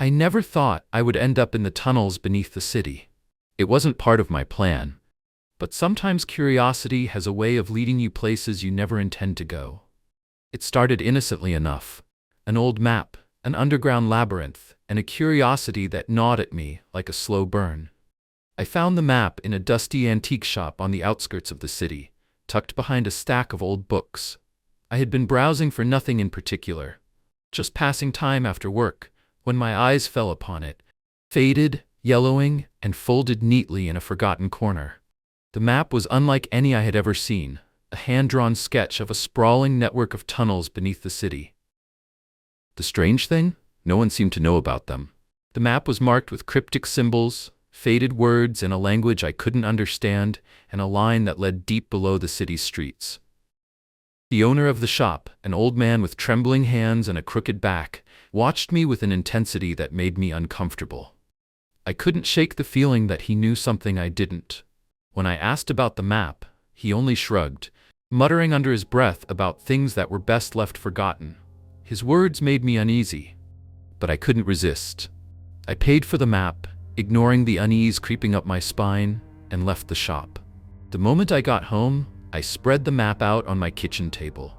I never thought I would end up in the tunnels beneath the city. It wasn't part of my plan. But sometimes curiosity has a way of leading you places you never intend to go. It started innocently enough. An old map, an underground labyrinth, and a curiosity that gnawed at me like a slow burn. I found the map in a dusty antique shop on the outskirts of the city, tucked behind a stack of old books. I had been browsing for nothing in particular, just passing time after work, when my eyes fell upon it, faded, yellowing, and folded neatly in a forgotten corner. The map was unlike any I had ever seen, a hand-drawn sketch of a sprawling network of tunnels beneath the city. The strange thing? No one seemed to know about them. The map was marked with cryptic symbols, faded words in a language I couldn't understand, and a line that led deep below the city's streets. The owner of the shop, an old man with trembling hands and a crooked back, watched me with an intensity that made me uncomfortable. I couldn't shake the feeling that he knew something I didn't. When I asked about the map, he only shrugged, muttering under his breath about things that were best left forgotten. His words made me uneasy, but I couldn't resist. I paid for the map, ignoring the unease creeping up my spine, and left the shop. The moment I got home, I spread the map out on my kitchen table.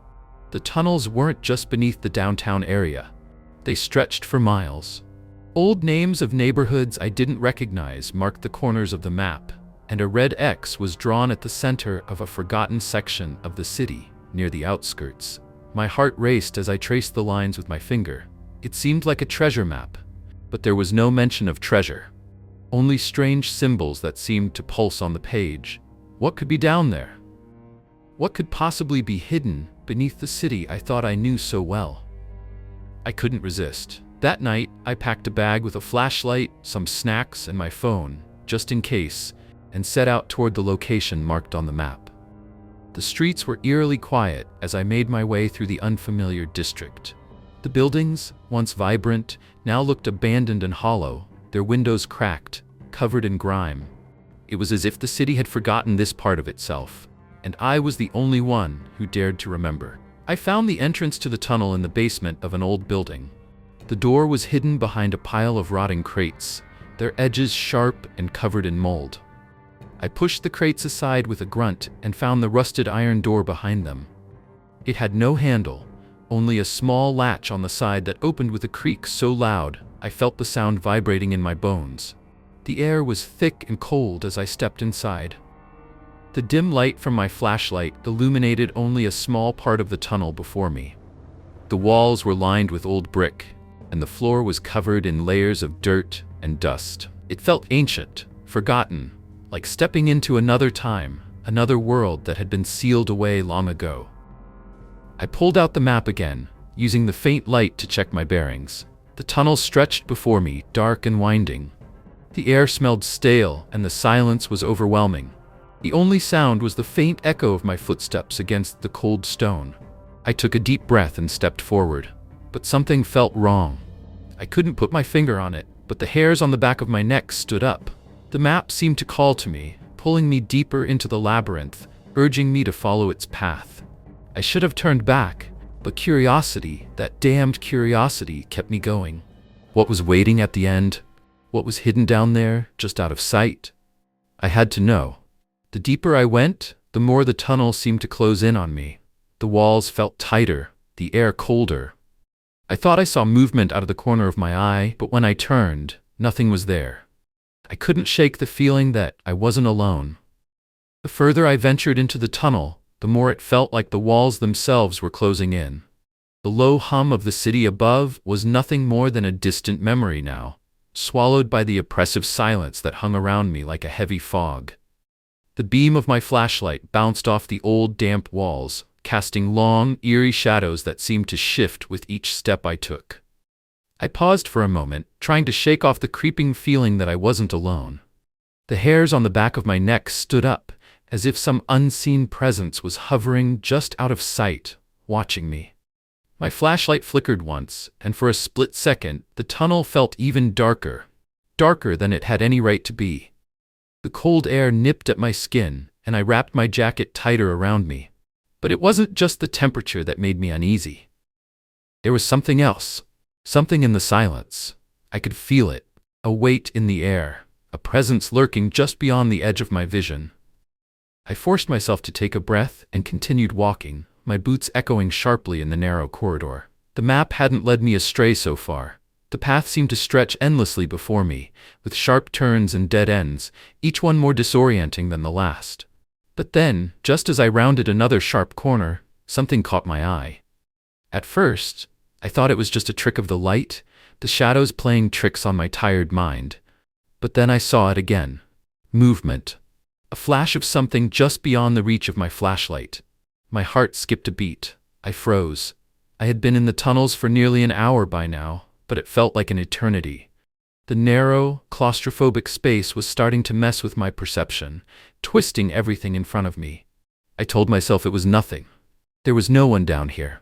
The tunnels weren't just beneath the downtown area. They stretched for miles. Old names of neighborhoods I didn't recognize marked the corners of the map, and a red X was drawn at the center of a forgotten section of the city, near the outskirts. My heart raced as I traced the lines with my finger. It seemed like a treasure map, but there was no mention of treasure. Only strange symbols that seemed to pulse on the page. What could be down there? What could possibly be hidden beneath the city I thought I knew so well? I couldn't resist. That night, I packed a bag with a flashlight, some snacks, and my phone, just in case, and set out toward the location marked on the map. The streets were eerily quiet as I made my way through the unfamiliar district. The buildings, once vibrant, now looked abandoned and hollow, their windows cracked, covered in grime. It was as if the city had forgotten this part of itself, and I was the only one who dared to remember. I found the entrance to the tunnel in the basement of an old building. The door was hidden behind a pile of rotting crates, their edges sharp and covered in mold. I pushed the crates aside with a grunt and found the rusted iron door behind them. It had no handle, only a small latch on the side that opened with a creak so loud I felt the sound vibrating in my bones. The air was thick and cold as I stepped inside. The dim light from my flashlight illuminated only a small part of the tunnel before me. The walls were lined with old brick, and the floor was covered in layers of dirt and dust. It felt ancient, forgotten, like stepping into another time, another world that had been sealed away long ago. I pulled out the map again, using the faint light to check my bearings. The tunnel stretched before me, dark and winding. The air smelled stale, and the silence was overwhelming. The only sound was the faint echo of my footsteps against the cold stone. I took a deep breath and stepped forward, but something felt wrong. I couldn't put my finger on it, but the hairs on the back of my neck stood up. The map seemed to call to me, pulling me deeper into the labyrinth, urging me to follow its path. I should have turned back, but curiosity, that damned curiosity, kept me going. What was waiting at the end? What was hidden down there, just out of sight? I had to know. The deeper I went, the more the tunnel seemed to close in on me. The walls felt tighter, the air colder. I thought I saw movement out of the corner of my eye, but when I turned, nothing was there. I couldn't shake the feeling that I wasn't alone. The further I ventured into the tunnel, the more it felt like the walls themselves were closing in. The low hum of the city above was nothing more than a distant memory now, swallowed by the oppressive silence that hung around me like a heavy fog. The beam of my flashlight bounced off the old damp walls, casting long, eerie shadows that seemed to shift with each step I took. I paused for a moment, trying to shake off the creeping feeling that I wasn't alone. The hairs on the back of my neck stood up, as if some unseen presence was hovering just out of sight, watching me. My flashlight flickered once, and for a split second, the tunnel felt even darker, darker than it had any right to be. The cold air nipped at my skin, and I wrapped my jacket tighter around me. But it wasn't just the temperature that made me uneasy. There was something else. Something in the silence. I could feel it, a weight in the air, a presence lurking just beyond the edge of my vision. I forced myself to take a breath and continued walking, my boots echoing sharply in the narrow corridor. The map hadn't led me astray so far. The path seemed to stretch endlessly before me, with sharp turns and dead ends, each one more disorienting than the last. But then, just as I rounded another sharp corner, something caught my eye. At first, I thought it was just a trick of the light, the shadows playing tricks on my tired mind. But then I saw it again. Movement. A flash of something just beyond the reach of my flashlight. My heart skipped a beat. I froze. I had been in the tunnels for nearly an hour by now, but it felt like an eternity. The narrow, claustrophobic space was starting to mess with my perception, twisting everything in front of me. I told myself it was nothing. There was no one down here.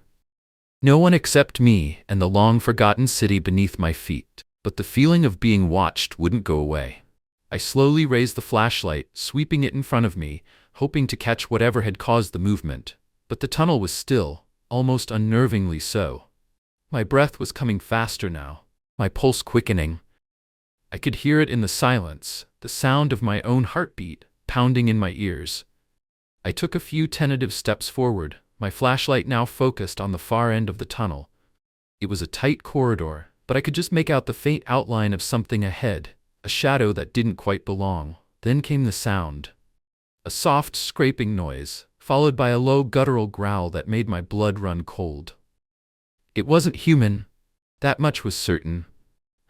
No one except me and the long-forgotten city beneath my feet. But the feeling of being watched wouldn't go away. I slowly raised the flashlight, sweeping it in front of me, hoping to catch whatever had caused the movement. But the tunnel was still, almost unnervingly so. My breath was coming faster now, my pulse quickening. I could hear it in the silence, the sound of my own heartbeat pounding in my ears. I took a few tentative steps forward, my flashlight now focused on the far end of the tunnel. It was a tight corridor, but I could just make out the faint outline of something ahead, a shadow that didn't quite belong. Then came the sound. A soft scraping noise, followed by a low guttural growl that made my blood run cold. It wasn't human. That much was certain.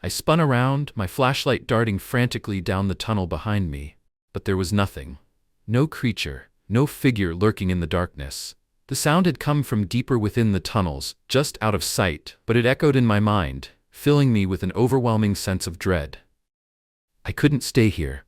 I spun around, my flashlight darting frantically down the tunnel behind me. But there was nothing. No creature, no figure lurking in the darkness. The sound had come from deeper within the tunnels, just out of sight, but it echoed in my mind, filling me with an overwhelming sense of dread. I couldn't stay here.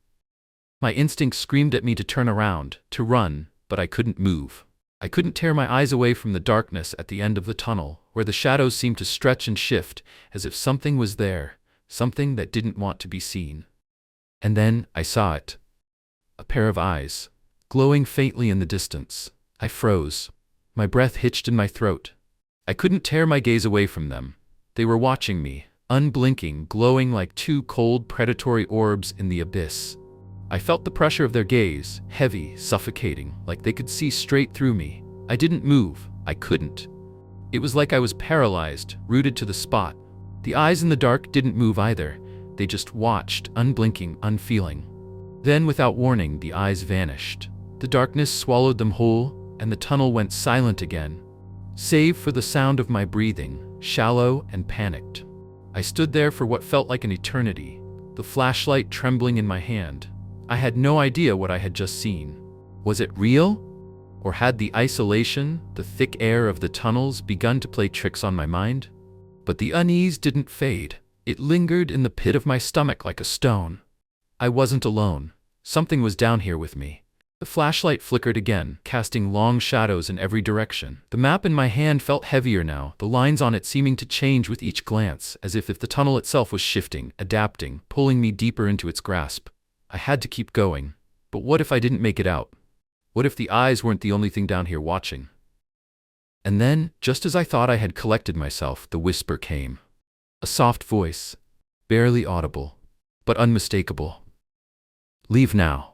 My instinct screamed at me to turn around, to run, but I couldn't move. I couldn't tear my eyes away from the darkness at the end of the tunnel, where the shadows seemed to stretch and shift, as if something was there, something that didn't want to be seen. And then I saw it. A pair of eyes, glowing faintly in the distance. I froze. My breath hitched in my throat. I couldn't tear my gaze away from them. They were watching me, unblinking, glowing like two cold, predatory orbs in the abyss. I felt the pressure of their gaze, heavy, suffocating, like they could see straight through me. I didn't move. I couldn't. It was like I was paralyzed, rooted to the spot. The eyes in the dark didn't move either. They just watched, unblinking, unfeeling. Then, without warning, the eyes vanished. The darkness swallowed them whole, and the tunnel went silent again, save for the sound of my breathing, shallow and panicked. I stood there for what felt like an eternity, the flashlight trembling in my hand. I had no idea what I had just seen. Was it real? Or had the isolation, the thick air of the tunnels begun to play tricks on my mind? But the unease didn't fade. It lingered in the pit of my stomach like a stone. I wasn't alone. Something was down here with me. The flashlight flickered again, casting long shadows in every direction. The map in my hand felt heavier now, the lines on it seeming to change with each glance, as if the tunnel itself was shifting, adapting, pulling me deeper into its grasp. I had to keep going. But what if I didn't make it out? What if the eyes weren't the only thing down here watching? And then, just as I thought I had collected myself, the whisper came. A soft voice, barely audible, but unmistakable. Leave now.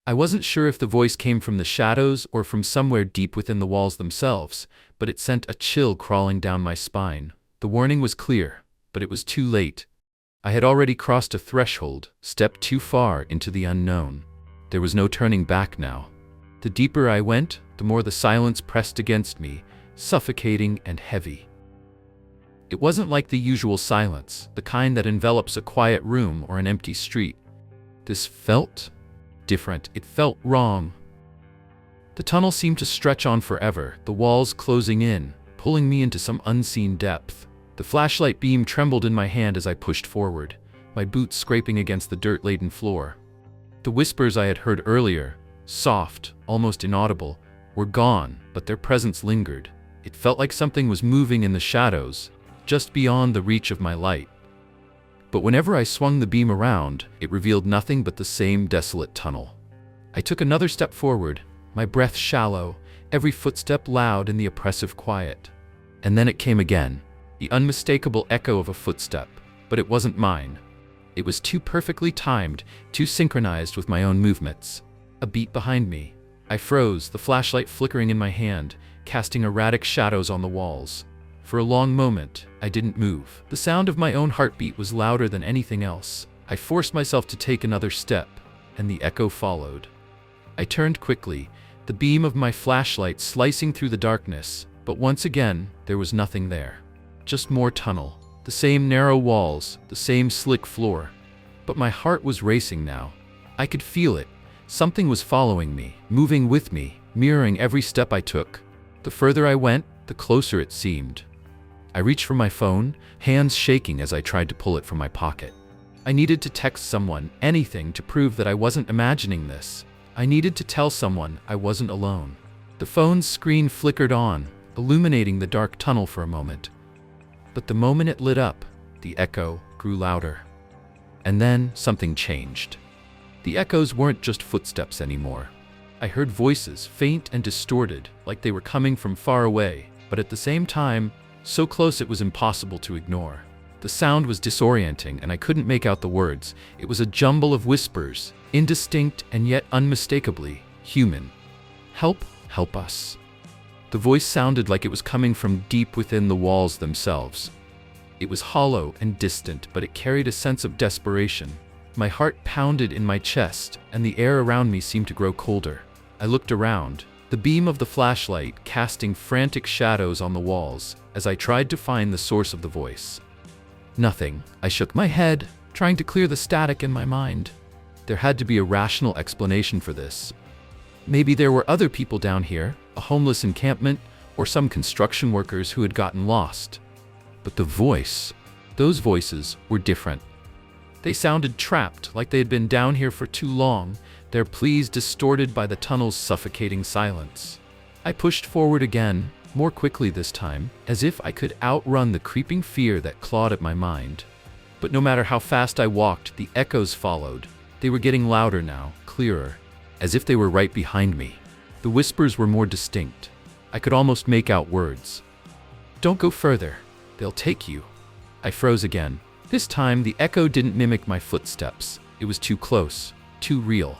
I wasn't sure if the voice came from the shadows or from somewhere deep within the walls themselves, but it sent a chill crawling down my spine. The warning was clear, but it was too late. I had already crossed a threshold, stepped too far into the unknown. There was no turning back now. The deeper I went, the more the silence pressed against me, suffocating and heavy. It wasn't like the usual silence, the kind that envelops a quiet room or an empty street. This felt different. It felt wrong. The tunnel seemed to stretch on forever, the walls closing in, pulling me into some unseen depth. The flashlight beam trembled in my hand as I pushed forward, my boots scraping against the dirt-laden floor. The whispers I had heard earlier, soft, almost inaudible, were gone, but their presence lingered. It felt like something was moving in the shadows, just beyond the reach of my light. But whenever I swung the beam around, it revealed nothing but the same desolate tunnel. I took another step forward, my breath shallow, every footstep loud in the oppressive quiet. And then it came again, the unmistakable echo of a footstep. but it wasn't mine. It was too perfectly timed, too synchronized with my own movements. A beat behind me. I froze, the flashlight flickering in my hand, casting erratic shadows on the walls. For a long moment, I didn't move. The sound of my own heartbeat was louder than anything else. I forced myself to take another step, and the echo followed. I turned quickly, the beam of my flashlight slicing through the darkness, but once again, there was nothing there. Just more tunnel. The same narrow walls, the same slick floor. But my heart was racing now. I could feel it. Something was following me, moving with me, mirroring every step I took. The further I went, the closer it seemed. I reached for my phone, hands shaking as I tried to pull it from my pocket. I needed to text someone, anything to prove that I wasn't imagining this. I needed to tell someone I wasn't alone. The phone's screen flickered on, illuminating the dark tunnel for a moment. But the moment it lit up, the echo grew louder. And then something changed. The echoes weren't just footsteps anymore. I heard voices, faint and distorted, like they were coming from far away, but at the same time, so close it was impossible to ignore. The sound was disorienting and I couldn't make out the words. It was a jumble of whispers, indistinct and yet unmistakably human. Help, help us. The voice sounded like it was coming from deep within the walls themselves. It was hollow and distant, but it carried a sense of desperation. My heart pounded in my chest, and the air around me seemed to grow colder. I looked around, the beam of the flashlight casting frantic shadows on the walls as I tried to find the source of the voice. Nothing. I shook my head, trying to clear the static in my mind. There had to be a rational explanation for this. Maybe there were other people down here, a homeless encampment, or some construction workers who had gotten lost. But the voice, those voices were different. They sounded trapped, like they had been down here for too long, their pleas distorted by the tunnel's suffocating silence. I pushed forward again, more quickly this time, as if I could outrun the creeping fear that clawed at my mind. But no matter how fast I walked, the echoes followed. They were getting louder now, clearer, as if they were right behind me. The whispers were more distinct. I could almost make out words. "Don't go further. They'll take you." I froze again. This time, the echo didn't mimic my footsteps. It was too close, too real.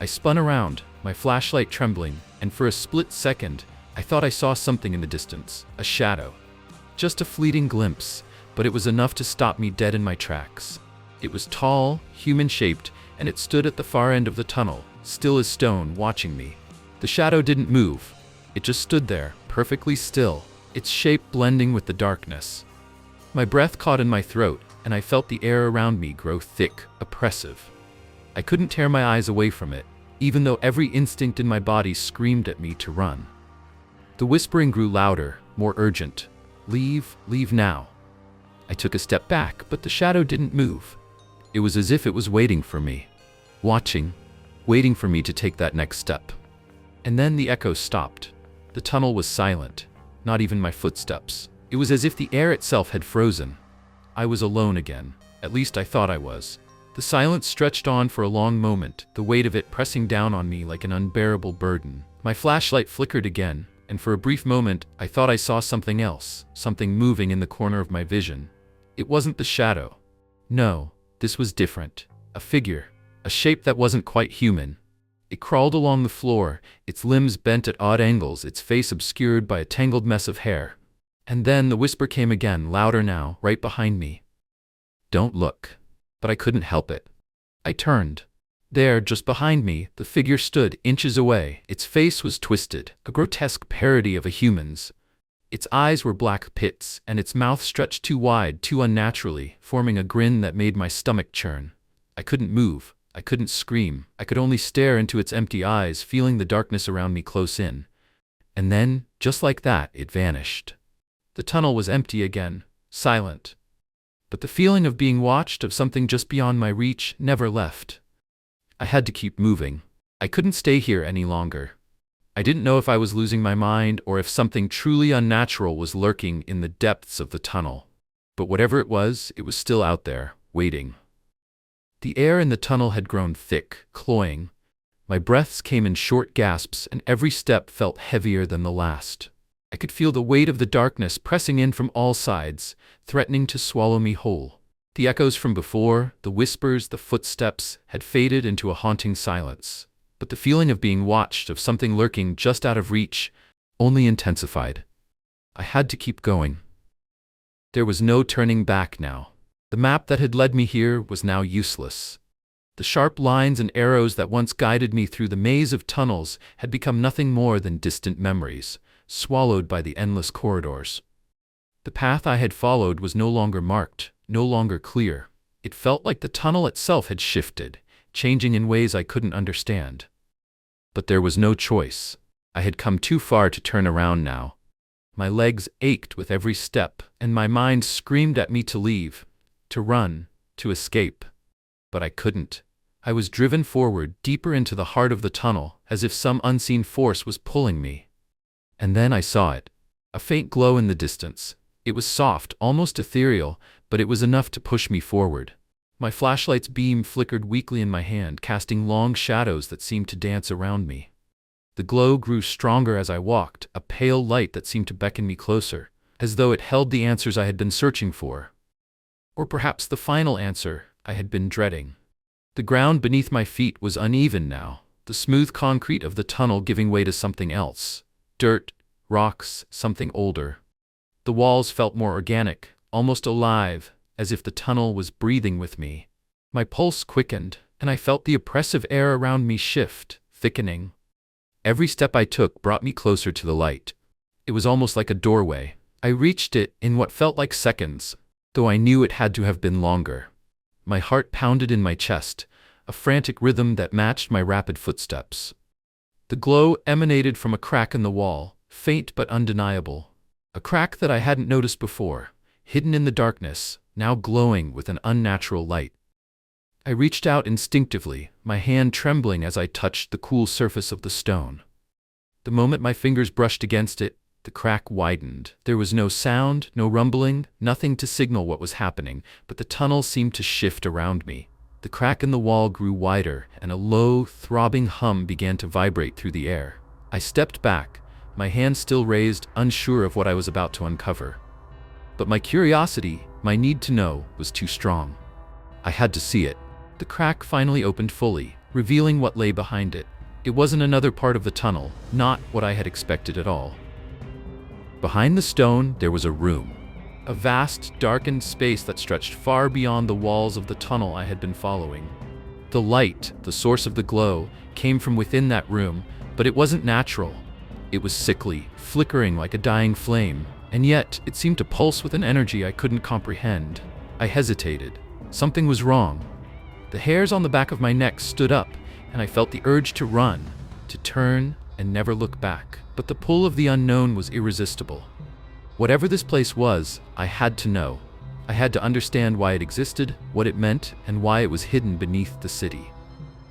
I spun around, my flashlight trembling, and for a split second, I thought I saw something in the distance, a shadow. Just a fleeting glimpse, but it was enough to stop me dead in my tracks. It was tall, human-shaped, and it stood at the far end of the tunnel, still as stone, watching me. The shadow didn't move. It just stood there, perfectly still, its shape blending with the darkness. My breath caught in my throat, and I felt the air around me grow thick, oppressive. I couldn't tear my eyes away from it, even though every instinct in my body screamed at me to run. The whispering grew louder, more urgent. "Leave, leave now." I took a step back, but the shadow didn't move. It was as if it was waiting for me, watching, waiting for me to take that next step. And then the echo stopped. The tunnel was silent, not even my footsteps. It was as if the air itself had frozen. I was alone again. At least I thought I was. The silence stretched on for a long moment, the weight of it pressing down on me like an unbearable burden. My flashlight flickered again, and for a brief moment, I thought I saw something else, something moving in the corner of my vision. It wasn't the shadow. No, this was different. A figure, a shape that wasn't quite human. It crawled along the floor, its limbs bent at odd angles, its face obscured by a tangled mess of hair. And then the whisper came again, louder now, right behind me. "Don't look." But I couldn't help it. I turned. There, just behind me, the figure stood, inches away. Its face was twisted, a grotesque parody of a human's. Its eyes were black pits, and its mouth stretched too wide, too unnaturally, forming a grin that made my stomach churn. I couldn't move. I couldn't scream. I could only stare into its empty eyes, feeling the darkness around me close in. And then, just like that, it vanished. The tunnel was empty again, silent. But the feeling of being watched, of something just beyond my reach, never left. I had to keep moving. I couldn't stay here any longer. I didn't know if I was losing my mind or if something truly unnatural was lurking in the depths of the tunnel. But whatever it was still out there, waiting. The air in the tunnel had grown thick, cloying. My breaths came in short gasps, and every step felt heavier than the last. I could feel the weight of the darkness pressing in from all sides, threatening to swallow me whole. The echoes from before, the whispers, the footsteps, had faded into a haunting silence. But the feeling of being watched, of something lurking just out of reach, only intensified. I had to keep going. There was no turning back now. The map that had led me here was now useless. The sharp lines and arrows that once guided me through the maze of tunnels had become nothing more than distant memories, swallowed by the endless corridors. The path I had followed was no longer marked, no longer clear. It felt like the tunnel itself had shifted, changing in ways I couldn't understand. But there was no choice. I had come too far to turn around now. My legs ached with every step, and my mind screamed at me to leave, to run, to escape. But I couldn't. I was driven forward, deeper into the heart of the tunnel, as if some unseen force was pulling me. And then I saw it. A faint glow in the distance. It was soft, almost ethereal, but it was enough to push me forward. My flashlight's beam flickered weakly in my hand, casting long shadows that seemed to dance around me. The glow grew stronger as I walked, a pale light that seemed to beckon me closer, as though it held the answers I had been searching for. Or perhaps the final answer I had been dreading. The ground beneath my feet was uneven now, the smooth concrete of the tunnel giving way to something else. Dirt, rocks, something older. The walls felt more organic, almost alive, as if the tunnel was breathing with me. My pulse quickened, and I felt the oppressive air around me shift, thickening. Every step I took brought me closer to the light. It was almost like a doorway. I reached it in what felt like seconds, though I knew it had to have been longer. My heart pounded in my chest, a frantic rhythm that matched my rapid footsteps. The glow emanated from a crack in the wall, faint but undeniable. A crack that I hadn't noticed before, hidden in the darkness, now glowing with an unnatural light. I reached out instinctively, my hand trembling as I touched the cool surface of the stone. The moment my fingers brushed against it, the crack widened. There was no sound, no rumbling, nothing to signal what was happening, but the tunnel seemed to shift around me. The crack in the wall grew wider, and a low, throbbing hum began to vibrate through the air. I stepped back, my hand still raised, unsure of what I was about to uncover. But my curiosity, my need to know, was too strong. I had to see it. The crack finally opened fully, revealing what lay behind it. It wasn't another part of the tunnel, not what I had expected at all. Behind the stone, there was a room. A vast, darkened space that stretched far beyond the walls of the tunnel I had been following. The light, the source of the glow, came from within that room, but it wasn't natural. It was sickly, flickering like a dying flame, and yet it seemed to pulse with an energy I couldn't comprehend. I hesitated. Something was wrong. The hairs on the back of my neck stood up, and I felt the urge to run, to turn, and never look back. But the pull of the unknown was irresistible. Whatever this place was, I had to know. I had to understand why it existed, what it meant, and why it was hidden beneath the city.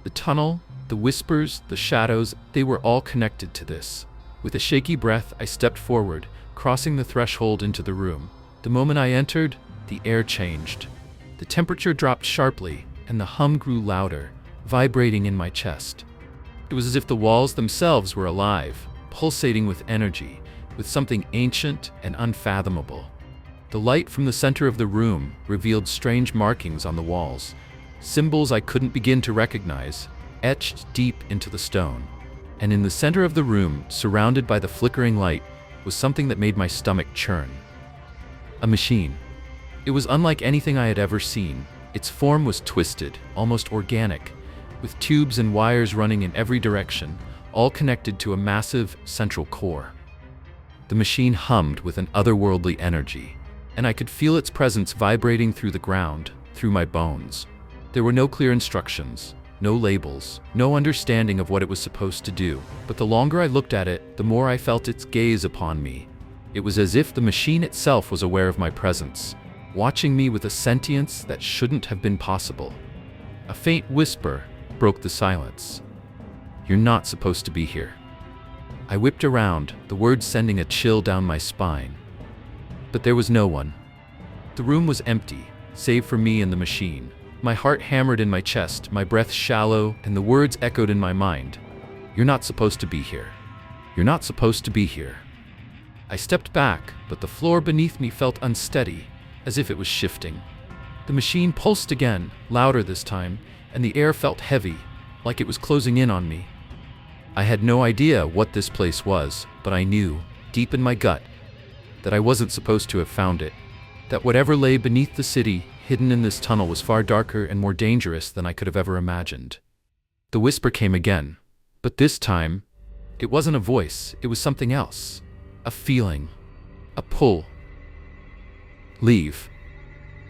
The tunnel, the whispers, the shadows, they were all connected to this. With a shaky breath, I stepped forward, crossing the threshold into the room. The moment I entered, the air changed. The temperature dropped sharply, and the hum grew louder, vibrating in my chest. It was as if the walls themselves were alive, pulsating with energy, with something ancient and unfathomable. The light from the center of the room revealed strange markings on the walls, symbols I couldn't begin to recognize, etched deep into the stone. And in the center of the room, surrounded by the flickering light, was something that made my stomach churn. A machine. It was unlike anything I had ever seen. Its form was twisted, almost organic, with tubes and wires running in every direction, all connected to a massive central core. The machine hummed with an otherworldly energy, and I could feel its presence vibrating through the ground, through my bones. There were no clear instructions, no labels, no understanding of what it was supposed to do, but the longer I looked at it, the more I felt its gaze upon me. It was as if the machine itself was aware of my presence, watching me with a sentience that shouldn't have been possible. A faint whisper broke the silence. "You're not supposed to be here." I whipped around, the words sending a chill down my spine. But there was no one. The room was empty, save for me and the machine. My heart hammered in my chest, my breath shallow, and the words echoed in my mind. "You're not supposed to be here. You're not supposed to be here." I stepped back, but the floor beneath me felt unsteady, as if it was shifting. The machine pulsed again, louder this time, and the air felt heavy, like it was closing in on me. I had no idea what this place was, but I knew, deep in my gut, that I wasn't supposed to have found it. That whatever lay beneath the city, hidden in this tunnel, was far darker and more dangerous than I could have ever imagined. The whisper came again, but this time, it wasn't a voice, it was something else. A feeling. A pull. Leave.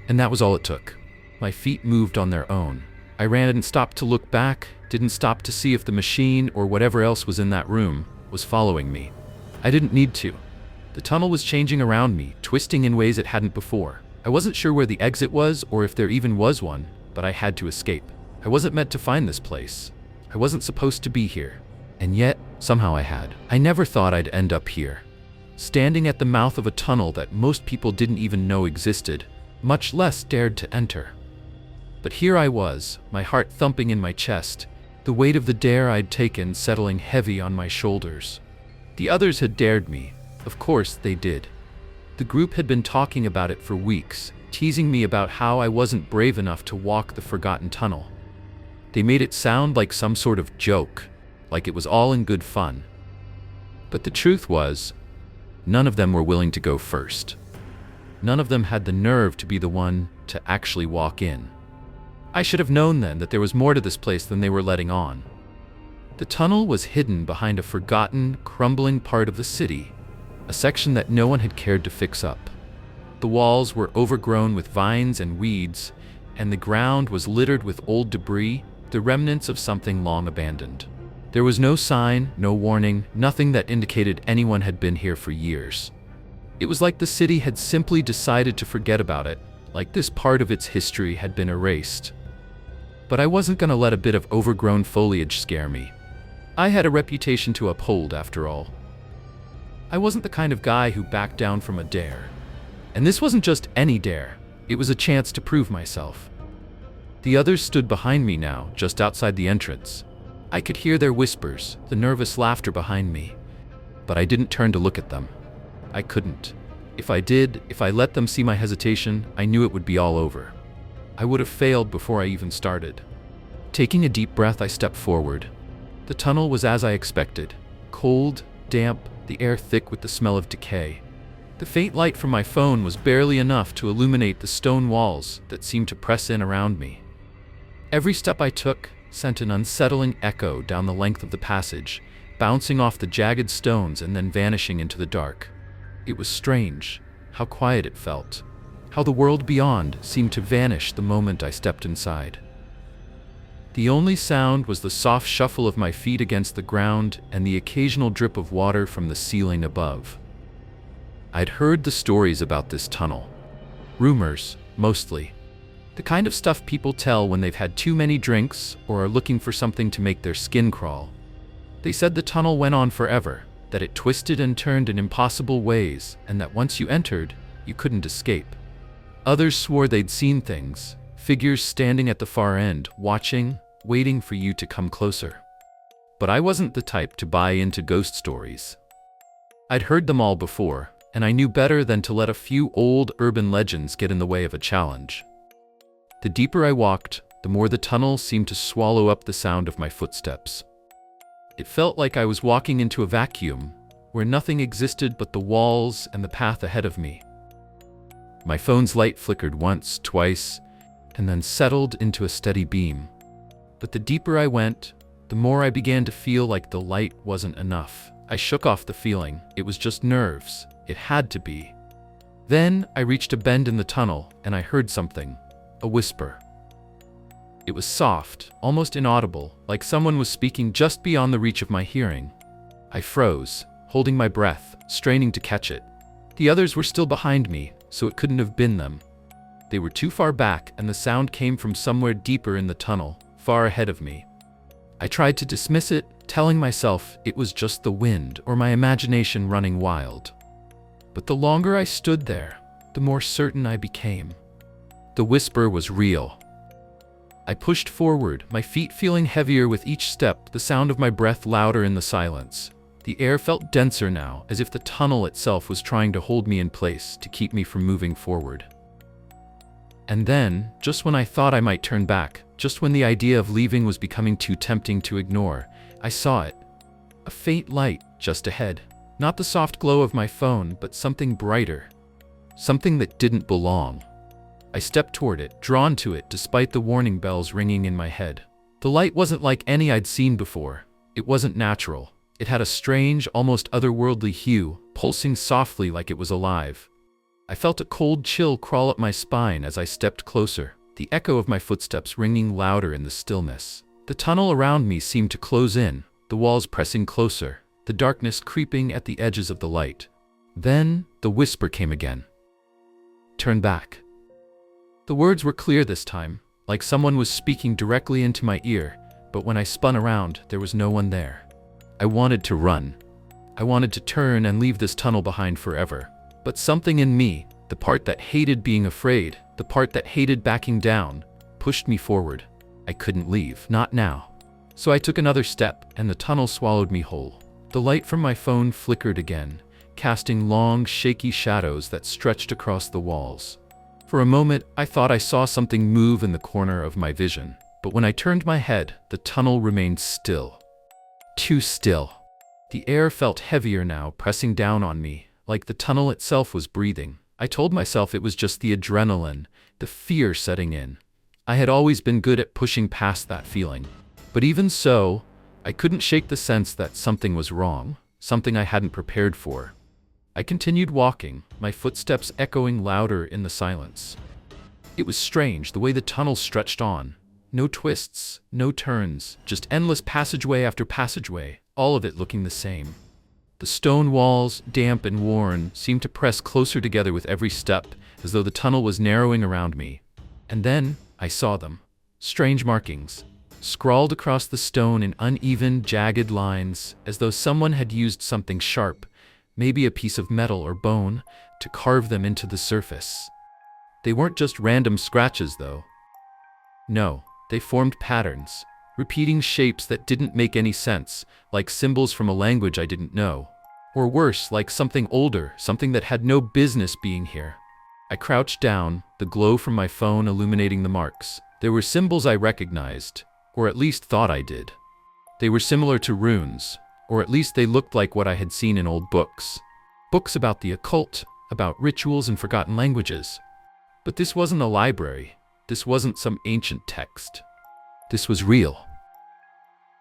And that was all it took. My feet moved on their own. I ran and stopped to look back, didn't stop to see if the machine or whatever else was in that room was following me. I didn't need to. The tunnel was changing around me, twisting in ways it hadn't before. I wasn't sure where the exit was or if there even was one, but I had to escape. I wasn't meant to find this place. I wasn't supposed to be here. And yet, somehow I had. I never thought I'd end up here, standing at the mouth of a tunnel that most people didn't even know existed, much less dared to enter. But here I was, my heart thumping in my chest, the weight of the dare I'd taken settling heavy on my shoulders. The others had dared me. Of course they did. The group had been talking about it for weeks, teasing me about how I wasn't brave enough to walk the forgotten tunnel. They made it sound like some sort of joke, like it was all in good fun. But the truth was, none of them were willing to go first. None of them had the nerve to be the one to actually walk in. I should have known then that there was more to this place than they were letting on. The tunnel was hidden behind a forgotten, crumbling part of the city, a section that no one had cared to fix up. The walls were overgrown with vines and weeds, and the ground was littered with old debris, the remnants of something long abandoned. There was no sign, no warning, nothing that indicated anyone had been here for years. It was like the city had simply decided to forget about it, like this part of its history had been erased. But I wasn't going to let a bit of overgrown foliage scare me. I had a reputation to uphold, after all. I wasn't the kind of guy who backed down from a dare. And this wasn't just any dare, it was a chance to prove myself. The others stood behind me now, just outside the entrance. I could hear their whispers, the nervous laughter behind me. But I didn't turn to look at them. I couldn't. If I did, if I let them see my hesitation, I knew it would be all over. I would have failed before I even started. Taking a deep breath, I stepped forward. The tunnel was as I expected. Cold, damp, the air thick with the smell of decay. The faint light from my phone was barely enough to illuminate the stone walls that seemed to press in around me. Every step I took sent an unsettling echo down the length of the passage, bouncing off the jagged stones and then vanishing into the dark. It was strange, how quiet it felt, how the world beyond seemed to vanish the moment I stepped inside. The only sound was the soft shuffle of my feet against the ground and the occasional drip of water from the ceiling above. I'd heard the stories about this tunnel. Rumors, mostly. The kind of stuff people tell when they've had too many drinks or are looking for something to make their skin crawl. They said the tunnel went on forever, that it twisted and turned in impossible ways, and that once you entered, you couldn't escape. Others swore they'd seen things, figures standing at the far end, watching, waiting for you to come closer. But I wasn't the type to buy into ghost stories. I'd heard them all before, and I knew better than to let a few old urban legends get in the way of a challenge. The deeper I walked, the more the tunnel seemed to swallow up the sound of my footsteps. It felt like I was walking into a vacuum, where nothing existed but the walls and the path ahead of me. My phone's light flickered once, twice, and then settled into a steady beam. But the deeper I went, the more I began to feel like the light wasn't enough. I shook off the feeling. It was just nerves. It had to be. Then I reached a bend in the tunnel, and I heard something. A whisper. It was soft, almost inaudible, like someone was speaking just beyond the reach of my hearing. I froze, holding my breath, straining to catch it. The others were still behind me, so it couldn't have been them. They were too far back, and the sound came from somewhere deeper in the tunnel, far ahead of me. I tried to dismiss it, telling myself it was just the wind or my imagination running wild. But the longer I stood there, the more certain I became. The whisper was real. I pushed forward, my feet feeling heavier with each step, the sound of my breath louder in the silence. The air felt denser now, as if the tunnel itself was trying to hold me in place to keep me from moving forward. And then, just when I thought I might turn back, just when the idea of leaving was becoming too tempting to ignore, I saw it. A faint light just ahead. Not the soft glow of my phone, but something brighter. Something that didn't belong. I stepped toward it, drawn to it despite the warning bells ringing in my head. The light wasn't like any I'd seen before. It wasn't natural. It had a strange, almost otherworldly hue, pulsing softly like it was alive. I felt a cold chill crawl up my spine as I stepped closer, the echo of my footsteps ringing louder in the stillness. The tunnel around me seemed to close in, the walls pressing closer, the darkness creeping at the edges of the light. Then, the whisper came again. "Turn back." The words were clear this time, like someone was speaking directly into my ear, but when I spun around, there was no one there. I wanted to run. I wanted to turn and leave this tunnel behind forever. But something in me, the part that hated being afraid, the part that hated backing down, pushed me forward. I couldn't leave, not now. So I took another step, and the tunnel swallowed me whole. The light from my phone flickered again, casting long, shaky shadows that stretched across the walls. For a moment, I thought I saw something move in the corner of my vision, but when I turned my head, the tunnel remained still. Too still. The air felt heavier now, pressing down on me, like the tunnel itself was breathing. I told myself it was just the adrenaline, the fear setting in. I had always been good at pushing past that feeling. But even so, I couldn't shake the sense that something was wrong, something I hadn't prepared for. I continued walking, my footsteps echoing louder in the silence. It was strange the way the tunnel stretched on. No twists, no turns, just endless passageway after passageway, all of it looking the same. The stone walls, damp and worn, seemed to press closer together with every step, as though the tunnel was narrowing around me. And then, I saw them. Strange markings, scrawled across the stone in uneven, jagged lines, as though someone had used something sharp, maybe a piece of metal or bone, to carve them into the surface. They weren't just random scratches, though. No, they formed patterns, repeating shapes that didn't make any sense, like symbols from a language I didn't know. Or worse, like something older, something that had no business being here. I crouched down, the glow from my phone illuminating the marks. There were symbols I recognized, or at least thought I did. They were similar to runes, or at least they looked like what I had seen in old books. Books about the occult, about rituals and forgotten languages. But this wasn't a library. This wasn't some ancient text. This was real.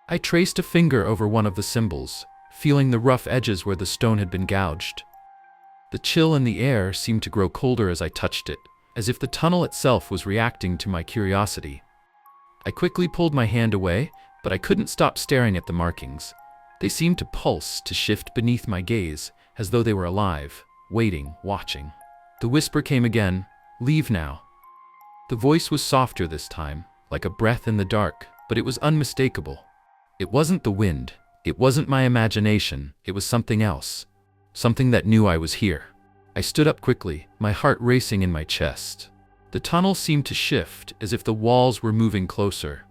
I traced a finger over one of the symbols, feeling the rough edges where the stone had been gouged. The chill in the air seemed to grow colder as I touched it, as if the tunnel itself was reacting to my curiosity. I quickly pulled my hand away, but I couldn't stop staring at the markings. They seemed to pulse, to shift beneath my gaze, as though they were alive, waiting, watching. The whisper came again, "Leave now." The voice was softer this time, like a breath in the dark, but it was unmistakable. It wasn't the wind. It wasn't my imagination. It was something else. Something that knew I was here. I stood up quickly, my heart racing in my chest. The tunnel seemed to shift, as if the walls were moving closer.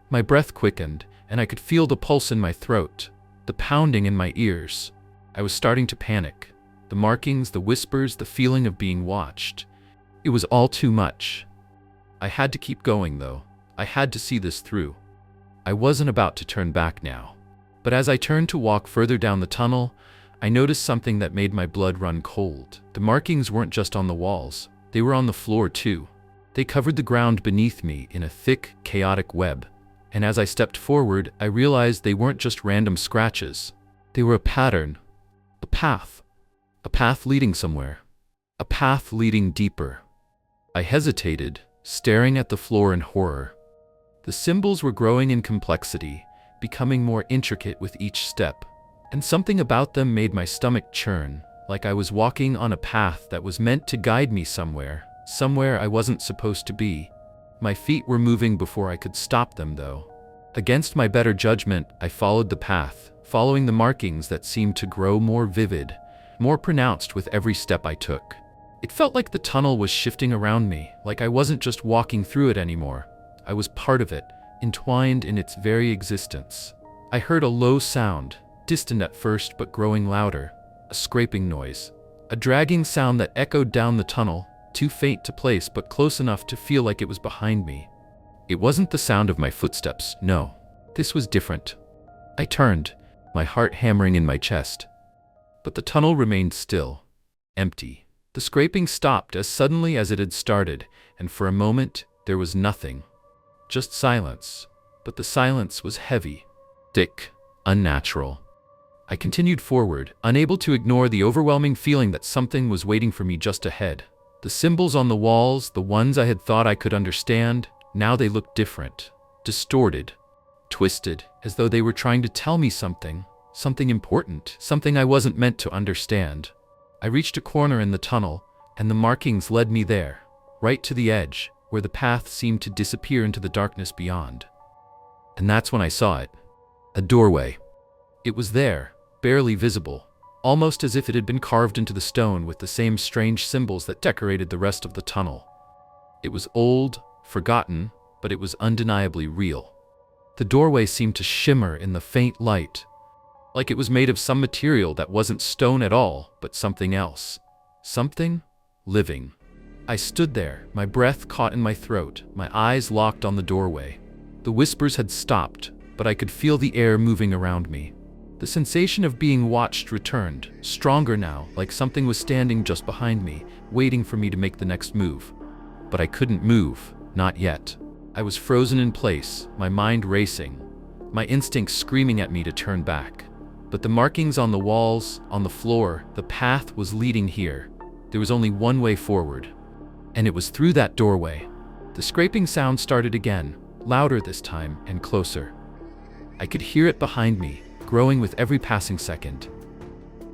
My breath quickened, and I could feel the pulse in my throat, the pounding in my ears. I was starting to panic. The markings, the whispers, the feeling of being watched. It was all too much. I had to keep going, though. I had to see this through. I wasn't about to turn back now. But as I turned to walk further down the tunnel, I noticed something that made my blood run cold. The markings weren't just on the walls. They were on the floor, too. They covered the ground beneath me in a thick, chaotic web. And as I stepped forward, I realized they weren't just random scratches. They were a pattern. A path. A path leading somewhere. A path leading deeper. I hesitated, staring at the floor in horror. The symbols were growing in complexity, becoming more intricate with each step, and something about them made my stomach churn, like I was walking on a path that was meant to guide me somewhere I wasn't supposed to be. My feet were moving before I could stop them, though. Against my better judgment, I followed the path, following the markings that seemed to grow more vivid, more pronounced with every step I took. It felt like the tunnel was shifting around me, like I wasn't just walking through it anymore. I was part of it, entwined in its very existence. I heard a low sound, distant at first but growing louder, a scraping noise, a dragging sound that echoed down the tunnel, too faint to place but close enough to feel like it was behind me. It wasn't the sound of my footsteps, no. This was different. I turned, my heart hammering in my chest. But the tunnel remained still, empty. The scraping stopped as suddenly as it had started, and for a moment there was nothing. Just silence. But the silence was heavy, thick, unnatural. I continued forward, unable to ignore the overwhelming feeling that something was waiting for me just ahead. The symbols on the walls, the ones I had thought I could understand, now they looked different, distorted, twisted, as though they were trying to tell me something important, something I wasn't meant to understand. I reached a corner in the tunnel, and the markings led me there, right to the edge, where the path seemed to disappear into the darkness beyond. And that's when I saw it. A doorway. It was there, barely visible, almost as if it had been carved into the stone with the same strange symbols that decorated the rest of the tunnel. It was old, forgotten, but it was undeniably real. The doorway seemed to shimmer in the faint light, like it was made of some material that wasn't stone at all, but something else. Something living. I stood there, my breath caught in my throat, my eyes locked on the doorway. The whispers had stopped, but I could feel the air moving around me. The sensation of being watched returned, stronger now, like something was standing just behind me, waiting for me to make the next move. But I couldn't move, not yet. I was frozen in place, my mind racing, my instincts screaming at me to turn back. But the markings on the walls, on the floor, the path was leading here. There was only one way forward. And it was through that doorway. The scraping sound started again, louder this time and closer. I could hear it behind me, growing with every passing second.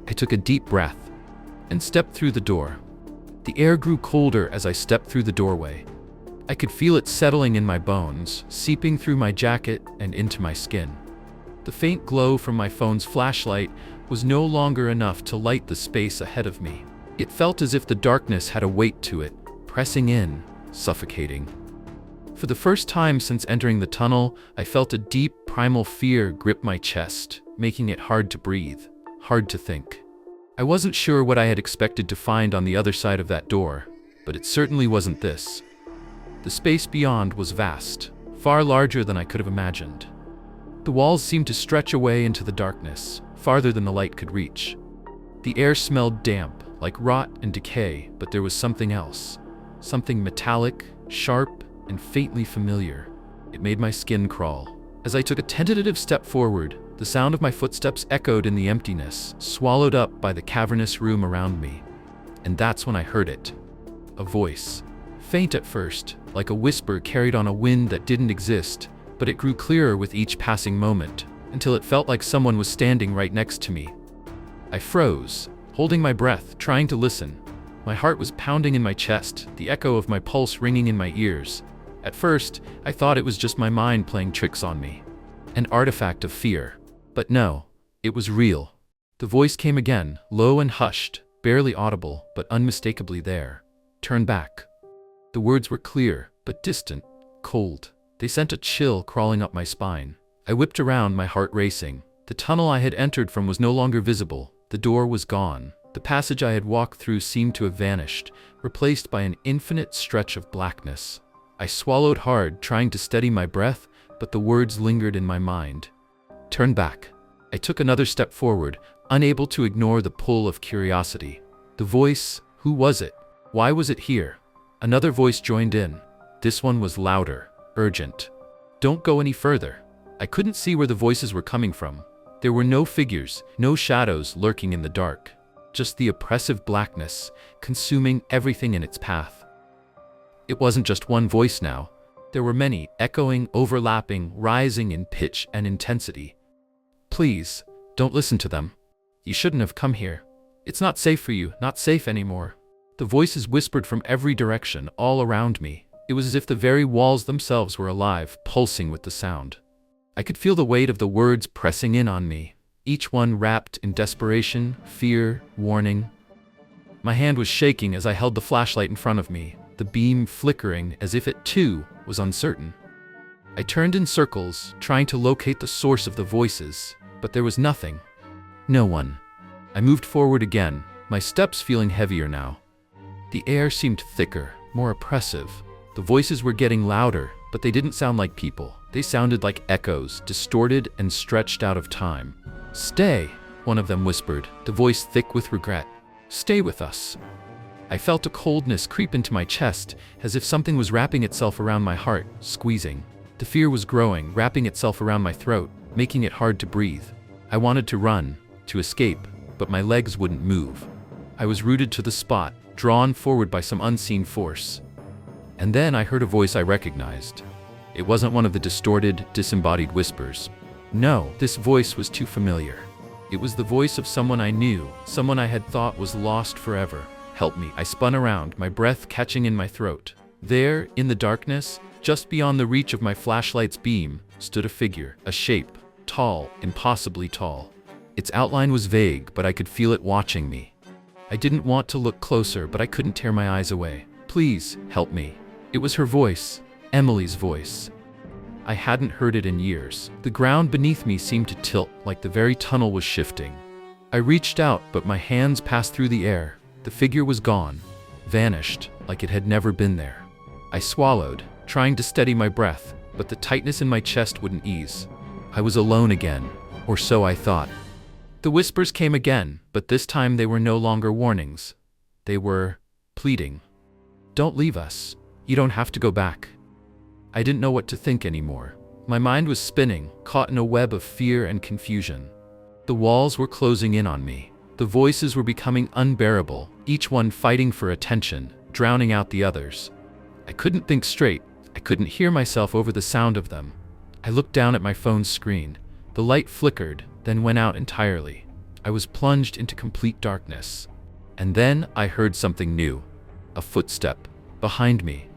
I took a deep breath and stepped through the door. The air grew colder as I stepped through the doorway. I could feel it settling in my bones, seeping through my jacket and into my skin. The faint glow from my phone's flashlight was no longer enough to light the space ahead of me. It felt as if the darkness had a weight to it, pressing in, suffocating. For the first time since entering the tunnel, I felt a deep, primal fear grip my chest, making it hard to breathe, hard to think. I wasn't sure what I had expected to find on the other side of that door, but it certainly wasn't this. The space beyond was vast, far larger than I could have imagined. The walls seemed to stretch away into the darkness, farther than the light could reach. The air smelled damp, like rot and decay, but there was something else. Something metallic, sharp, and faintly familiar. It made my skin crawl. As I took a tentative step forward, the sound of my footsteps echoed in the emptiness, swallowed up by the cavernous room around me. And that's when I heard it. A voice. Faint at first, like a whisper carried on a wind that didn't exist, but it grew clearer with each passing moment, until it felt like someone was standing right next to me. I froze, holding my breath, trying to listen. My heart was pounding in my chest, the echo of my pulse ringing in my ears. At first, I thought it was just my mind playing tricks on me. An artifact of fear. But no, it was real. The voice came again, low and hushed, barely audible, but unmistakably there. Turn back. The words were clear, but distant, cold. They sent a chill crawling up my spine. I whipped around, my heart racing. The tunnel I had entered from was no longer visible. The door was gone. The passage I had walked through seemed to have vanished, replaced by an infinite stretch of blackness. I swallowed hard, trying to steady my breath, but the words lingered in my mind. Turn back. I took another step forward, unable to ignore the pull of curiosity. The voice, who was it? Why was it here? Another voice joined in. This one was louder, urgent. Don't go any further. I couldn't see where the voices were coming from. There were no figures, no shadows lurking in the dark. Just the oppressive blackness, consuming everything in its path. It wasn't just one voice now. There were many, echoing, overlapping, rising in pitch and intensity. Please, don't listen to them. You shouldn't have come here. It's not safe for you, not safe anymore. The voices whispered from every direction, all around me. It was as if the very walls themselves were alive, pulsing with the sound. I could feel the weight of the words pressing in on me, each one wrapped in desperation, fear, warning. My hand was shaking as I held the flashlight in front of me, the beam flickering as if it too was uncertain. I turned in circles, trying to locate the source of the voices, but there was nothing. No one. I moved forward again, my steps feeling heavier now. The air seemed thicker, more oppressive. The voices were getting louder, but they didn't sound like people. They sounded like echoes, distorted and stretched out of time. "Stay," one of them whispered, the voice thick with regret. "Stay with us." I felt a coldness creep into my chest, as if something was wrapping itself around my heart, squeezing. The fear was growing, wrapping itself around my throat, making it hard to breathe. I wanted to run, to escape, but my legs wouldn't move. I was rooted to the spot, drawn forward by some unseen force. And then I heard a voice I recognized. It wasn't one of the distorted, disembodied whispers. No, this voice was too familiar. It was the voice of someone I knew, someone I had thought was lost forever. "Help me." I spun around, my breath catching in my throat. There, in the darkness, just beyond the reach of my flashlight's beam, stood a figure, a shape, tall, impossibly tall. Its outline was vague, but I could feel it watching me. I didn't want to look closer, but I couldn't tear my eyes away. "Please, help me." It was her voice, Emily's voice. I hadn't heard it in years. The ground beneath me seemed to tilt, like the very tunnel was shifting. I reached out, but my hands passed through the air. The figure was gone, vanished, like it had never been there. I swallowed, trying to steady my breath, but the tightness in my chest wouldn't ease. I was alone again, or so I thought. The whispers came again, but this time they were no longer warnings. They were pleading. "Don't leave us. You don't have to go back." I didn't know what to think anymore. My mind was spinning, caught in a web of fear and confusion. The walls were closing in on me. The voices were becoming unbearable, each one fighting for attention, drowning out the others. I couldn't think straight. I couldn't hear myself over the sound of them. I looked down at my phone's screen. The light flickered, then went out entirely. I was plunged into complete darkness. And then I heard something new. A footstep. Behind me.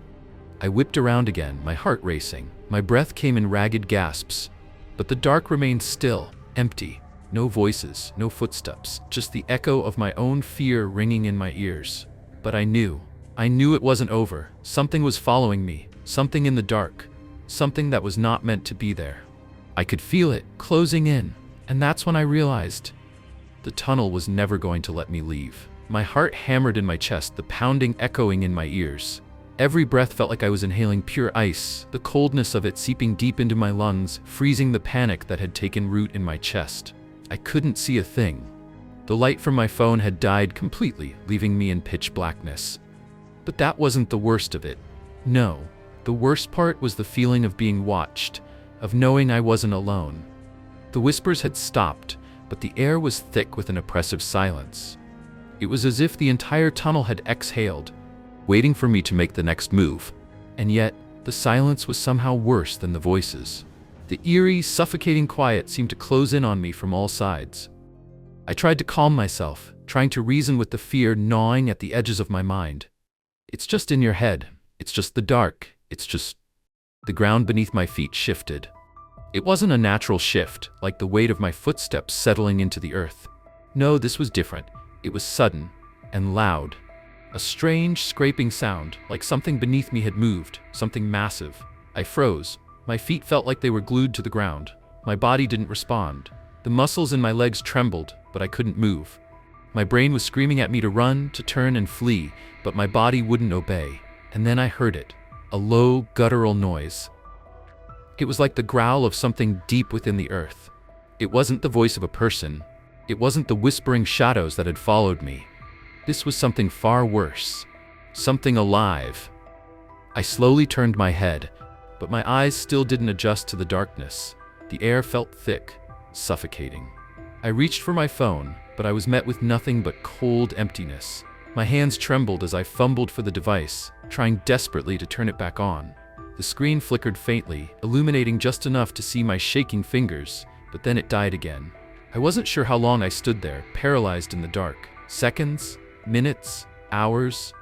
I whipped around again, my heart racing. My breath came in ragged gasps. But the dark remained still, empty. No voices, no footsteps, just the echo of my own fear ringing in my ears. But I knew it wasn't over. Something was following me, something in the dark, something that was not meant to be there. I could feel it, closing in, and that's when I realized the tunnel was never going to let me leave. My heart hammered in my chest, the pounding echoing in my ears. Every breath felt like I was inhaling pure ice, the coldness of it seeping deep into my lungs, freezing the panic that had taken root in my chest. I couldn't see a thing. The light from my phone had died completely, leaving me in pitch blackness. But that wasn't the worst of it. No, the worst part was the feeling of being watched, of knowing I wasn't alone. The whispers had stopped, but the air was thick with an oppressive silence. It was as if the entire tunnel had exhaled, waiting for me to make the next move. And yet, the silence was somehow worse than the voices. The eerie, suffocating quiet seemed to close in on me from all sides. I tried to calm myself, trying to reason with the fear gnawing at the edges of my mind. "It's just in your head. It's just the dark. It's just..." The ground beneath my feet shifted. It wasn't a natural shift, like the weight of my footsteps settling into the earth. No, this was different. It was sudden and loud. A strange, scraping sound, like something beneath me had moved, something massive. I froze. My feet felt like they were glued to the ground. My body didn't respond. The muscles in my legs trembled, but I couldn't move. My brain was screaming at me to run, to turn and flee, but my body wouldn't obey. And then I heard it. A low, guttural noise. It was like the growl of something deep within the earth. It wasn't the voice of a person. It wasn't the whispering shadows that had followed me. This was something far worse. Something alive. I slowly turned my head, but my eyes still didn't adjust to the darkness. The air felt thick, suffocating. I reached for my phone, but I was met with nothing but cold emptiness. My hands trembled as I fumbled for the device, trying desperately to turn it back on. The screen flickered faintly, illuminating just enough to see my shaking fingers, but then it died again. I wasn't sure how long I stood there, paralyzed in the dark. Seconds? Minutes? Hours?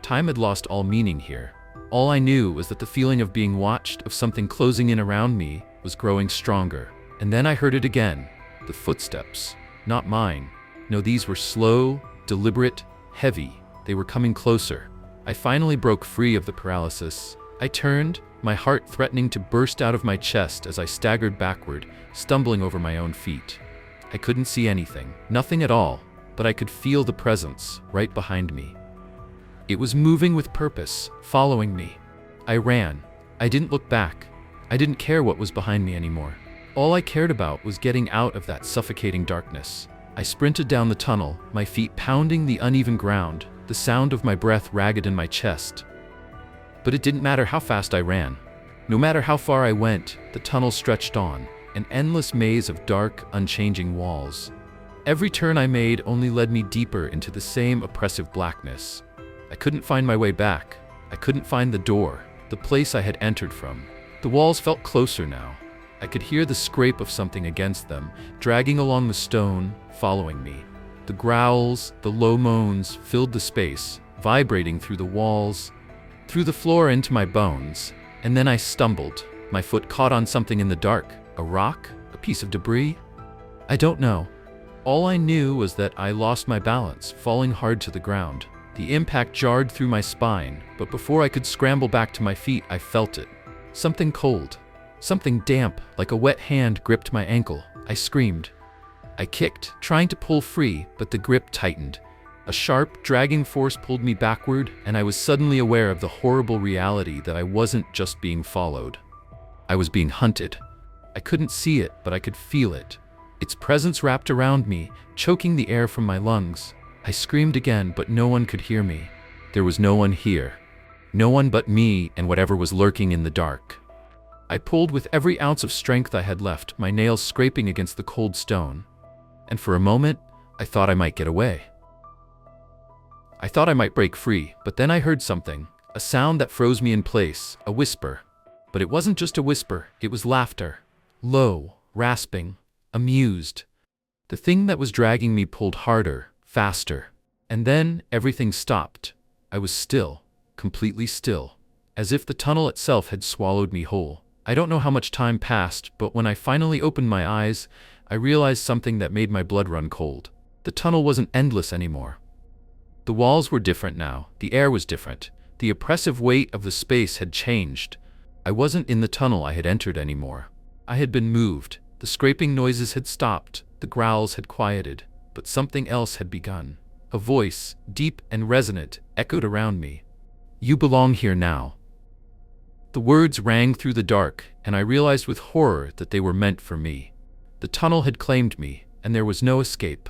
Time had lost all meaning here. All I knew was that the feeling of being watched, of something closing in around me, was growing stronger. And then I heard it again. The footsteps. Not mine. No, these were slow, deliberate, heavy. They were coming closer. I finally broke free of the paralysis. I turned, my heart threatening to burst out of my chest as I staggered backward, stumbling over my own feet. I couldn't see anything, nothing at all, but I could feel the presence right behind me. It was moving with purpose, following me. I ran. I didn't look back. I didn't care what was behind me anymore. All I cared about was getting out of that suffocating darkness. I sprinted down the tunnel, my feet pounding the uneven ground, the sound of my breath ragged in my chest. But it didn't matter how fast I ran. No matter how far I went, the tunnel stretched on, an endless maze of dark, unchanging walls. Every turn I made only led me deeper into the same oppressive blackness. I couldn't find my way back. I couldn't find the door, the place I had entered from. The walls felt closer now. I could hear the scrape of something against them, dragging along the stone, following me. The growls, the low moans filled the space, vibrating through the walls, through the floor into my bones. And then I stumbled. My foot caught on something in the dark. A rock? A piece of debris? I don't know. All I knew was that I lost my balance, falling hard to the ground. The impact jarred through my spine, but before I could scramble back to my feet, I felt it. Something cold. Something damp, like a wet hand, gripped my ankle. I screamed. I kicked, trying to pull free, but the grip tightened. A sharp, dragging force pulled me backward, and I was suddenly aware of the horrible reality that I wasn't just being followed. I was being hunted. I couldn't see it, but I could feel it. Its presence wrapped around me, choking the air from my lungs. I screamed again, but no one could hear me. There was no one here. No one but me and whatever was lurking in the dark. I pulled with every ounce of strength I had left, my nails scraping against the cold stone. And for a moment, I thought I might get away. I thought I might break free, but then I heard something, a sound that froze me in place, a whisper. But it wasn't just a whisper, it was laughter. Low, rasping, amused. The thing that was dragging me pulled harder, faster. And then everything stopped. I was still, completely still, as if the tunnel itself had swallowed me whole. I don't know how much time passed, but when I finally opened my eyes, I realized something that made my blood run cold. The tunnel wasn't endless anymore. The walls were different now, the air was different. The oppressive weight of the space had changed. I wasn't in the tunnel I had entered anymore. I had been moved. The scraping noises had stopped, the growls had quieted, but something else had begun. A voice, deep and resonant, echoed around me. "You belong here now." The words rang through the dark, and I realized with horror that they were meant for me. The tunnel had claimed me, and there was no escape.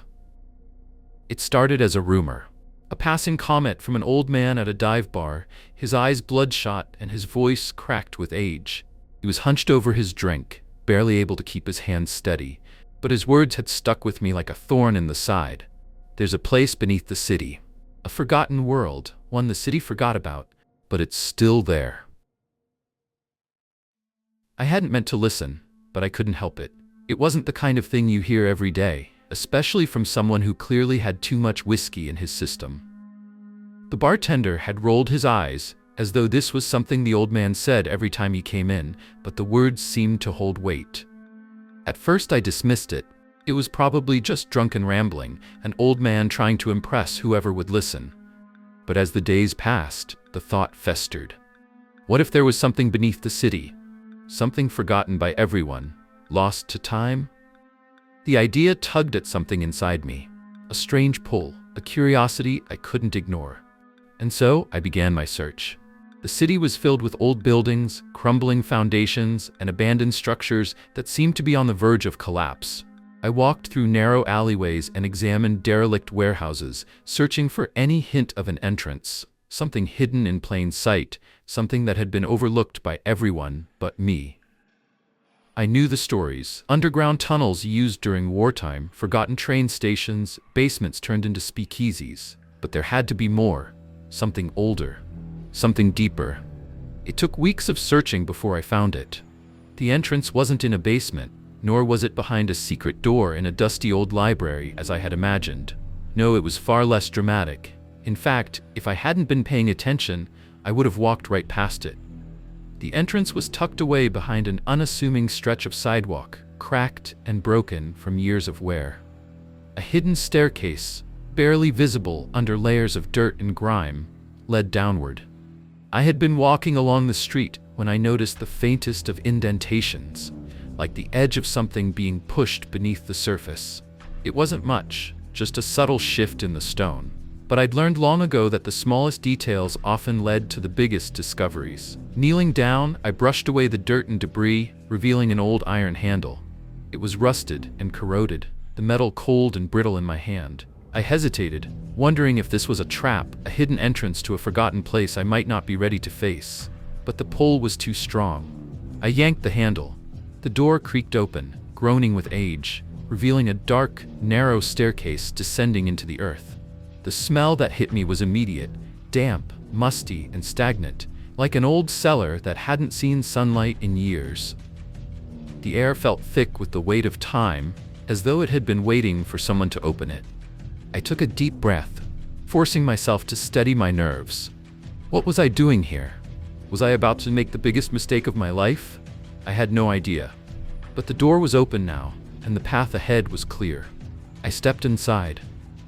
It started as a rumor. A passing comment from an old man at a dive bar, his eyes bloodshot and his voice cracked with age. He was hunched over his drink, barely able to keep his hands steady, but his words had stuck with me like a thorn in the side. There's a place beneath the city. A forgotten world, one the city forgot about, but it's still there. I hadn't meant to listen, but I couldn't help it. It wasn't the kind of thing you hear every day, especially from someone who clearly had too much whiskey in his system. The bartender had rolled his eyes, as though this was something the old man said every time he came in, but the words seemed to hold weight. At first I dismissed it. It was probably just drunken rambling, an old man trying to impress whoever would listen. But as the days passed, the thought festered. What if there was something beneath the city? Something forgotten by everyone, lost to time? The idea tugged at something inside me. A strange pull, a curiosity I couldn't ignore. And so I began my search. The city was filled with old buildings, crumbling foundations, and abandoned structures that seemed to be on the verge of collapse. I walked through narrow alleyways and examined derelict warehouses, searching for any hint of an entrance, something hidden in plain sight, something that had been overlooked by everyone but me. I knew the stories. Underground tunnels used during wartime, forgotten train stations, basements turned into speakeasies. But there had to be more. Something older. Something deeper. It took weeks of searching before I found it. The entrance wasn't in a basement, nor was it behind a secret door in a dusty old library as I had imagined. No, it was far less dramatic. In fact, if I hadn't been paying attention, I would have walked right past it. The entrance was tucked away behind an unassuming stretch of sidewalk, cracked and broken from years of wear. A hidden staircase, barely visible under layers of dirt and grime, led downward. I had been walking along the street when I noticed the faintest of indentations, like the edge of something being pushed beneath the surface. It wasn't much, just a subtle shift in the stone. But I'd learned long ago that the smallest details often led to the biggest discoveries. Kneeling down, I brushed away the dirt and debris, revealing an old iron handle. It was rusted and corroded, the metal cold and brittle in my hand. I hesitated, wondering if this was a trap, a hidden entrance to a forgotten place I might not be ready to face. But the pull was too strong. I yanked the handle. The door creaked open, groaning with age, revealing a dark, narrow staircase descending into the earth. The smell that hit me was immediate, damp, musty, and stagnant, like an old cellar that hadn't seen sunlight in years. The air felt thick with the weight of time, as though it had been waiting for someone to open it. I took a deep breath, forcing myself to steady my nerves. What was I doing here? Was I about to make the biggest mistake of my life? I had no idea. But the door was open now, and the path ahead was clear. I stepped inside.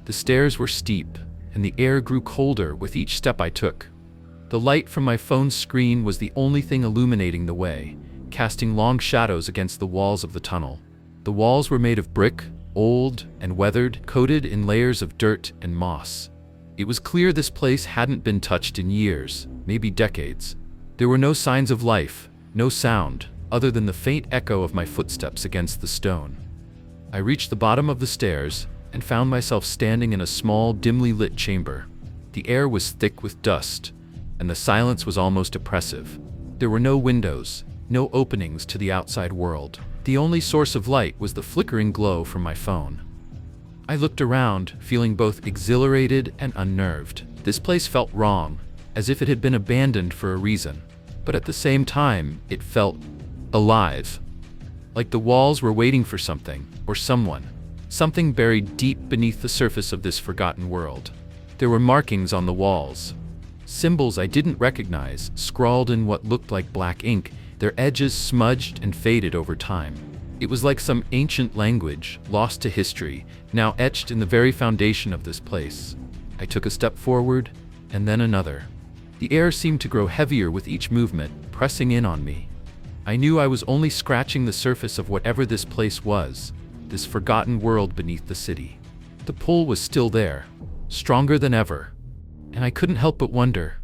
The stairs were steep, and the air grew colder with each step I took. The light from my phone's screen was the only thing illuminating the way, casting long shadows against the walls of the tunnel. The walls were made of brick, old and weathered, coated in layers of dirt and moss. It was clear this place hadn't been touched in years, maybe decades. There were no signs of life, no sound, other than the faint echo of my footsteps against the stone. I reached the bottom of the stairs and found myself standing in a small, dimly lit chamber. The air was thick with dust, and the silence was almost oppressive. There were no windows, no openings to the outside world. The only source of light was the flickering glow from my phone. I looked around, feeling both exhilarated and unnerved. This place felt wrong, as if it had been abandoned for a reason. But at the same time, it felt alive. Like the walls were waiting for something, or someone. Something buried deep beneath the surface of this forgotten world. There were markings on the walls. Symbols I didn't recognize, scrawled in what looked like black ink, their edges smudged and faded over time. It was like some ancient language, lost to history, now etched in the very foundation of this place. I took a step forward, and then another. The air seemed to grow heavier with each movement, pressing in on me. I knew I was only scratching the surface of whatever this place was, this forgotten world beneath the city. The pull was still there, stronger than ever, and I couldn't help but wonder,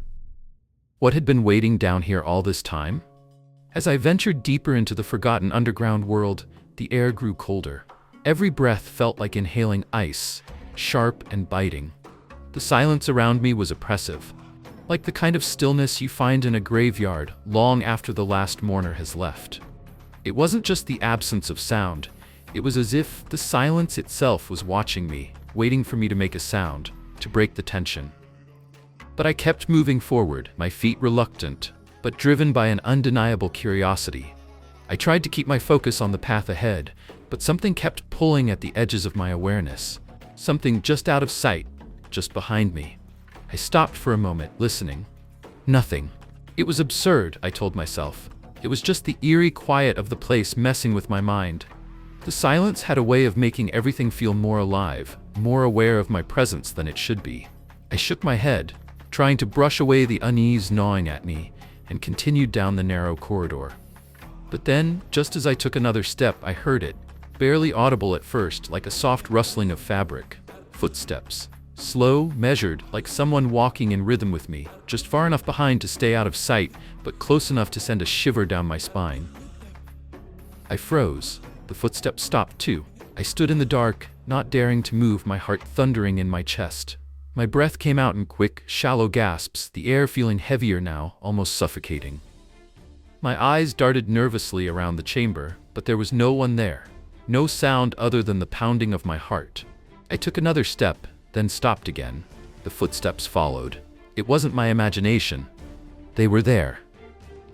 what had been waiting down here all this time? As I ventured deeper into the forgotten underground world, the air grew colder. Every breath felt like inhaling ice, sharp and biting. The silence around me was oppressive, like the kind of stillness you find in a graveyard long after the last mourner has left. It wasn't just the absence of sound. It was as if the silence itself was watching me, waiting for me to make a sound, to break the tension. But I kept moving forward, my feet reluctant, but driven by an undeniable curiosity. I tried to keep my focus on the path ahead, but something kept pulling at the edges of my awareness. Something just out of sight, just behind me. I stopped for a moment, listening. Nothing. It was absurd, I told myself. It was just the eerie quiet of the place messing with my mind. The silence had a way of making everything feel more alive, more aware of my presence than it should be. I shook my head, trying to brush away the unease gnawing at me, and continued down the narrow corridor. But then, just as I took another step, I heard it, barely audible at first, like a soft rustling of fabric. Footsteps. Slow, measured, like someone walking in rhythm with me, just far enough behind to stay out of sight, but close enough to send a shiver down my spine. I froze. The footsteps stopped too. I stood in the dark, not daring to move, my heart thundering in my chest. My breath came out in quick, shallow gasps, the air feeling heavier now, almost suffocating. My eyes darted nervously around the chamber, but there was no one there. No sound other than the pounding of my heart. I took another step, then stopped again. The footsteps followed. It wasn't my imagination. They were there.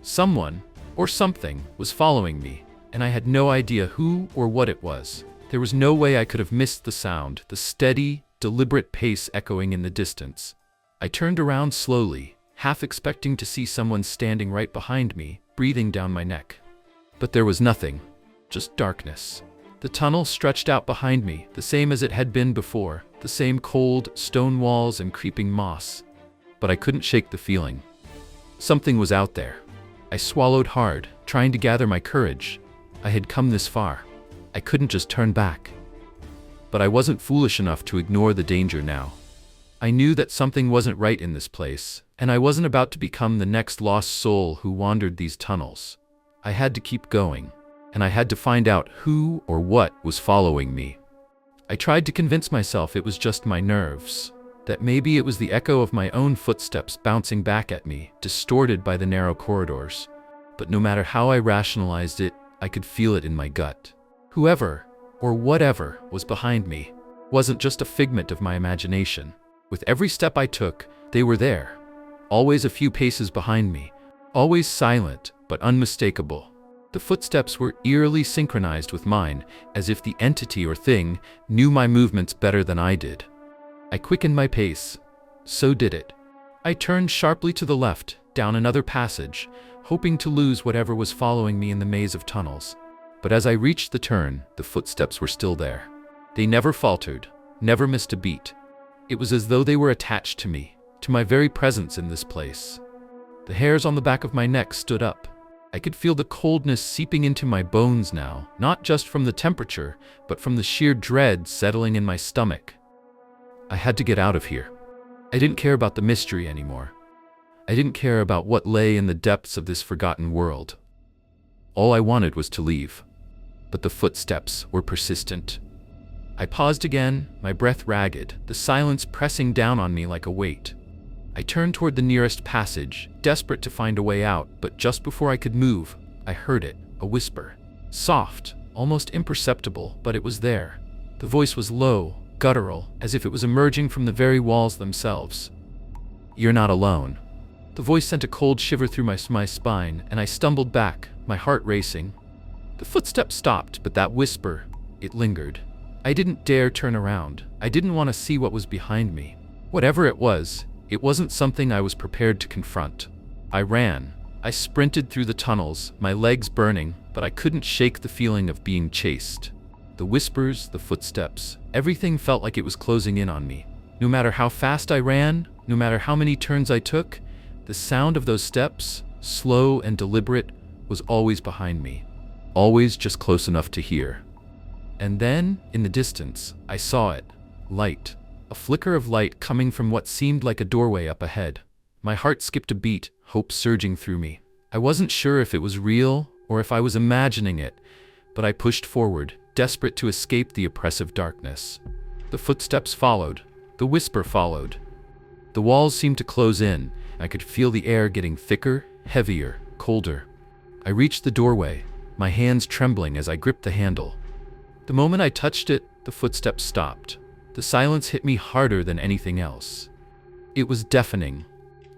Someone, or something, was following me, and I had no idea who or what it was. There was no way I could have missed the sound, the steady, deliberate pace echoing in the distance. I turned around slowly, half expecting to see someone standing right behind me, breathing down my neck. But there was nothing, just darkness. The tunnel stretched out behind me, the same as it had been before, the same cold, stone walls and creeping moss. But I couldn't shake the feeling. Something was out there. I swallowed hard, trying to gather my courage. I had come this far. I couldn't just turn back. But I wasn't foolish enough to ignore the danger now. I knew that something wasn't right in this place, and I wasn't about to become the next lost soul who wandered these tunnels. I had to keep going, and I had to find out who or what was following me. I tried to convince myself it was just my nerves, that maybe it was the echo of my own footsteps bouncing back at me, distorted by the narrow corridors. But no matter how I rationalized it, I could feel it in my gut. Whoever, or whatever, was behind me wasn't just a figment of my imagination. With every step I took, they were there, always a few paces behind me, always silent but unmistakable. The footsteps were eerily synchronized with mine, as if the entity or thing knew my movements better than I did. I quickened my pace. So did it. I turned sharply to the left, down another passage, hoping to lose whatever was following me in the maze of tunnels. But as I reached the turn, the footsteps were still there. They never faltered, never missed a beat. It was as though they were attached to me, to my very presence in this place. The hairs on the back of my neck stood up. I could feel the coldness seeping into my bones now, not just from the temperature, but from the sheer dread settling in my stomach. I had to get out of here. I didn't care about the mystery anymore. I didn't care about what lay in the depths of this forgotten world. All I wanted was to leave. But the footsteps were persistent. I paused again, my breath ragged, the silence pressing down on me like a weight. I turned toward the nearest passage, desperate to find a way out, but just before I could move, I heard it, a whisper. Soft, almost imperceptible, but it was there. The voice was low, guttural, as if it was emerging from the very walls themselves. "You're not alone." The voice sent a cold shiver through my spine, and I stumbled back, my heart racing. The footsteps stopped, but that whisper, it lingered. I didn't dare turn around. I didn't want to see what was behind me. Whatever it wasn't something I was prepared to confront. I ran. I sprinted through the tunnels, my legs burning, but I couldn't shake the feeling of being chased. The whispers, the footsteps, everything felt like it was closing in on me. No matter how fast I ran, no matter how many turns I took, the sound of those steps, slow and deliberate, was always behind me. Always just close enough to hear. And then, in the distance, I saw it. Light. A flicker of light coming from what seemed like a doorway up ahead. My heart skipped a beat, hope surging through me. I wasn't sure if it was real or if I was imagining it, but I pushed forward, desperate to escape the oppressive darkness. The footsteps followed. The whisper followed. The walls seemed to close in. I could feel the air getting thicker, heavier, colder. I reached the doorway, my hands trembling as I gripped the handle. The moment I touched it, the footsteps stopped. The silence hit me harder than anything else. It was deafening.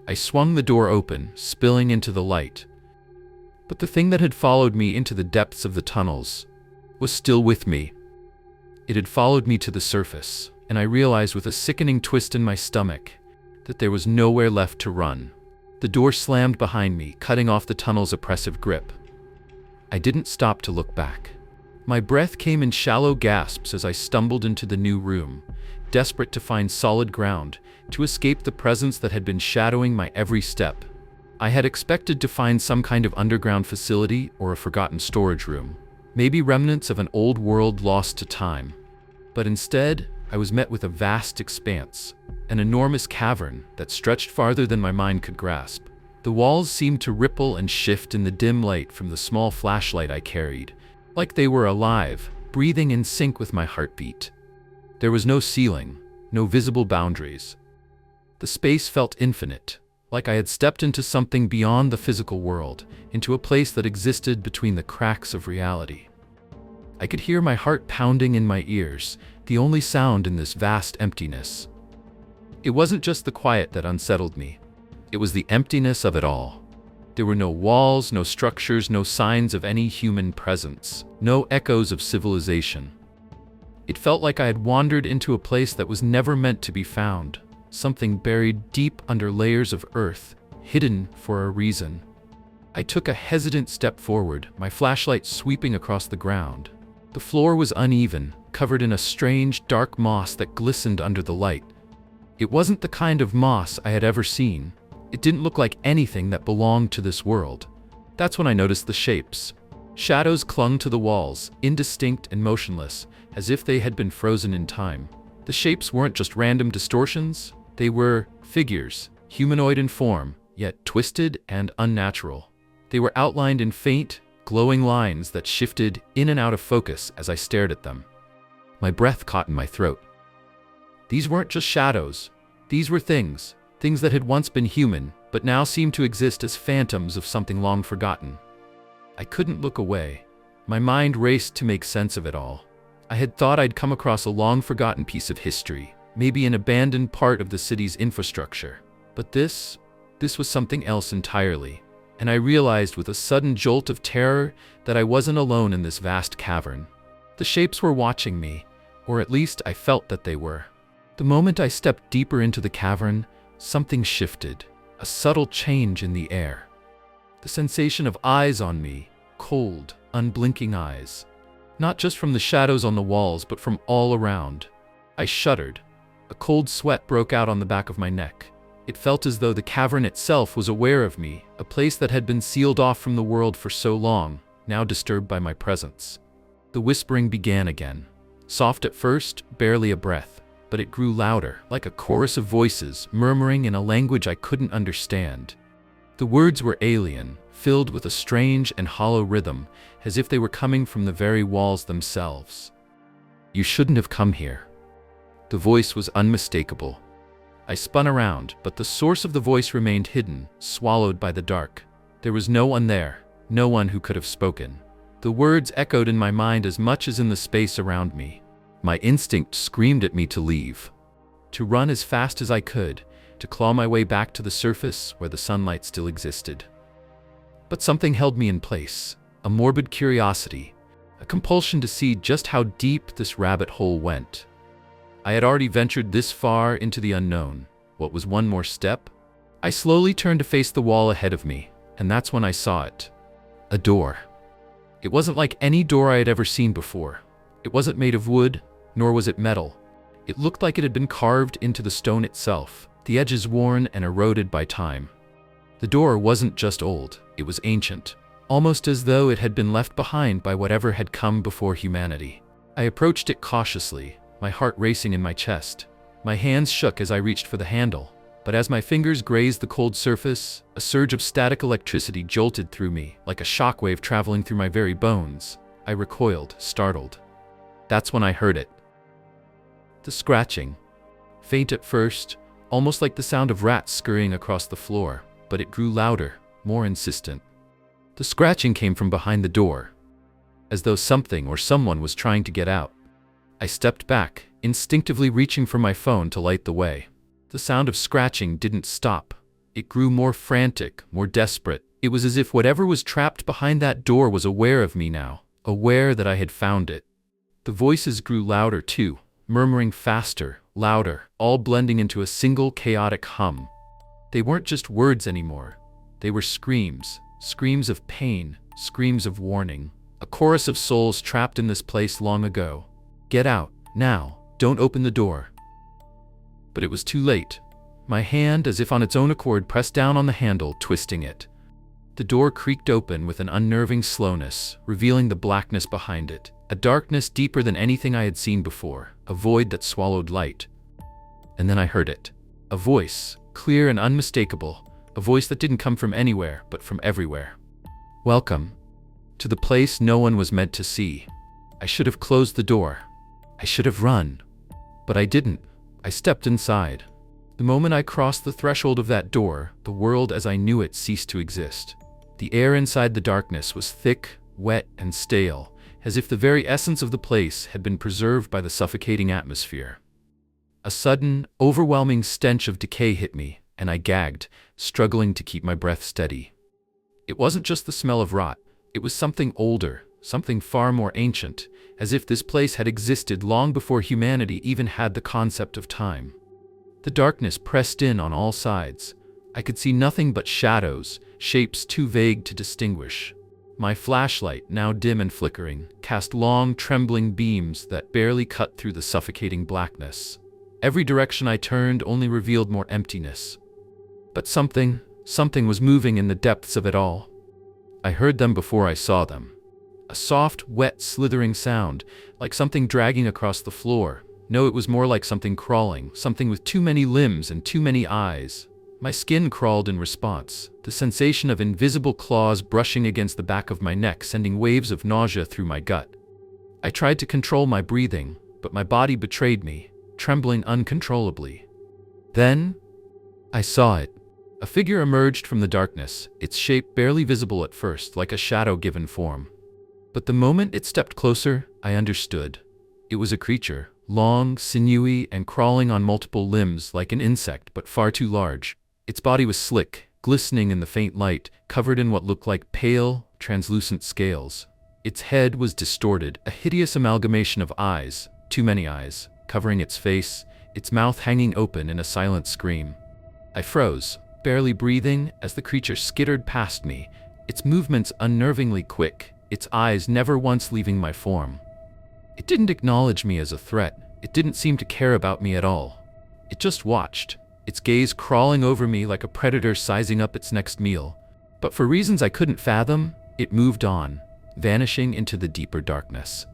I swung the door open, spilling into the light. But the thing that had followed me into the depths of the tunnels was still with me. It had followed me to the surface, and I realized with a sickening twist in my stomach that there was nowhere left to run. The door slammed behind me, cutting off the tunnel's oppressive grip. I didn't stop to look back. My breath came in shallow gasps as I stumbled into the new room, desperate to find solid ground, to escape the presence that had been shadowing my every step. I had expected to find some kind of underground facility or a forgotten storage room, maybe remnants of an old world lost to time. But instead, I was met with a vast expanse, an enormous cavern that stretched farther than my mind could grasp. The walls seemed to ripple and shift in the dim light from the small flashlight I carried, like they were alive, breathing in sync with my heartbeat. There was no ceiling, no visible boundaries. The space felt infinite, like I had stepped into something beyond the physical world, into a place that existed between the cracks of reality. I could hear my heart pounding in my ears, the only sound in this vast emptiness. It wasn't just the quiet that unsettled me. It was the emptiness of it all. There were no walls, no structures, no signs of any human presence, no echoes of civilization. It felt like I had wandered into a place that was never meant to be found, something buried deep under layers of earth, hidden for a reason. I took a hesitant step forward, my flashlight sweeping across the ground. The floor was uneven, covered in a strange, dark moss that glistened under the light. It wasn't the kind of moss I had ever seen. It didn't look like anything that belonged to this world. That's when I noticed the shapes. Shadows clung to the walls, indistinct and motionless, as if they had been frozen in time. The shapes weren't just random distortions. They were figures, humanoid in form, yet twisted and unnatural. They were outlined in faint, glowing lines that shifted in and out of focus as I stared at them. My breath caught in my throat. These weren't just shadows. These were things that had once been human, but now seemed to exist as phantoms of something long forgotten. I couldn't look away. My mind raced to make sense of it all. I had thought I'd come across a long-forgotten piece of history, maybe an abandoned part of the city's infrastructure. But this was something else entirely, and I realized with a sudden jolt of terror that I wasn't alone in this vast cavern. The shapes were watching me, or at least I felt that they were. The moment I stepped deeper into the cavern, something shifted, a subtle change in the air. The sensation of eyes on me, cold, unblinking eyes. Not just from the shadows on the walls, but from all around. I shuddered. A cold sweat broke out on the back of my neck. It felt as though the cavern itself was aware of me, a place that had been sealed off from the world for so long, now disturbed by my presence. The whispering began again. Soft at first, barely a breath, but it grew louder, like a chorus of voices murmuring in a language I couldn't understand. The words were alien, filled with a strange and hollow rhythm, as if they were coming from the very walls themselves. "You shouldn't have come here." The voice was unmistakable. I spun around, but the source of the voice remained hidden, swallowed by the dark. There was no one there, no one who could have spoken. The words echoed in my mind as much as in the space around me. My instinct screamed at me to leave, to run as fast as I could, to claw my way back to the surface where the sunlight still existed. But something held me in place, a morbid curiosity, a compulsion to see just how deep this rabbit hole went. I had already ventured this far into the unknown. What was one more step? I slowly turned to face the wall ahead of me, and that's when I saw it. A door. It wasn't like any door I had ever seen before. It wasn't made of wood, nor was it metal. It looked like it had been carved into the stone itself, the edges worn and eroded by time. The door wasn't just old, it was ancient, almost as though it had been left behind by whatever had come before humanity. I approached it cautiously, my heart racing in my chest. My hands shook as I reached for the handle, but as my fingers grazed the cold surface, a surge of static electricity jolted through me, like a shockwave traveling through my very bones. I recoiled, startled. That's when I heard it. The scratching. Faint at first, almost like the sound of rats scurrying across the floor, but it grew louder, more insistent. The scratching came from behind the door, as though something or someone was trying to get out. I stepped back, instinctively reaching for my phone to light the way. The sound of scratching didn't stop. It grew more frantic, more desperate. It was as if whatever was trapped behind that door was aware of me now, aware that I had found it. The voices grew louder too, murmuring faster, louder, all blending into a single chaotic hum. They weren't just words anymore. They were screams, screams of pain, screams of warning. A chorus of souls trapped in this place long ago. "Get out, now, don't open the door." But it was too late. My hand, as if on its own accord, pressed down on the handle, twisting it. The door creaked open with an unnerving slowness, revealing the blackness behind it. A darkness deeper than anything I had seen before, a void that swallowed light. And then I heard it. A voice, clear and unmistakable, a voice that didn't come from anywhere, but from everywhere. "Welcome to the place no one was meant to see." I should have closed the door. I should have run. But I didn't. I stepped inside. The moment I crossed the threshold of that door, the world as I knew it ceased to exist. The air inside the darkness was thick, wet, and stale, as if the very essence of the place had been preserved by the suffocating atmosphere. A sudden, overwhelming stench of decay hit me, and I gagged, struggling to keep my breath steady. It wasn't just the smell of rot. It was something older, something far more ancient, as if this place had existed long before humanity even had the concept of time. The darkness pressed in on all sides. I could see nothing but shadows, shapes too vague to distinguish. My flashlight, now dim and flickering, cast long, trembling beams that barely cut through the suffocating blackness. Every direction I turned only revealed more emptiness. But something was moving in the depths of it all. I heard them before I saw them. A soft, wet, slithering sound, like something dragging across the floor, No, it was more like something crawling, something with too many limbs and too many eyes. My skin crawled in response, the sensation of invisible claws brushing against the back of my neck sending waves of nausea through my gut. I tried to control my breathing, but my body betrayed me, trembling uncontrollably. Then, I saw it. A figure emerged from the darkness, its shape barely visible at first, like a shadow given form. But the moment it stepped closer, I understood. It was a creature, long, sinewy, and crawling on multiple limbs like an insect, but far too large. Its body was slick, glistening in the faint light, covered in what looked like pale, translucent scales. Its head was distorted, a hideous amalgamation of eyes, too many eyes, covering its face, its mouth hanging open in a silent scream. I froze, barely breathing, as the creature skittered past me, its movements unnervingly quick, its eyes never once leaving my form. It didn't acknowledge me as a threat. It didn't seem to care about me at all. It just watched, its gaze crawling over me like a predator sizing up its next meal. But for reasons I couldn't fathom, it moved on, vanishing into the deeper darkness.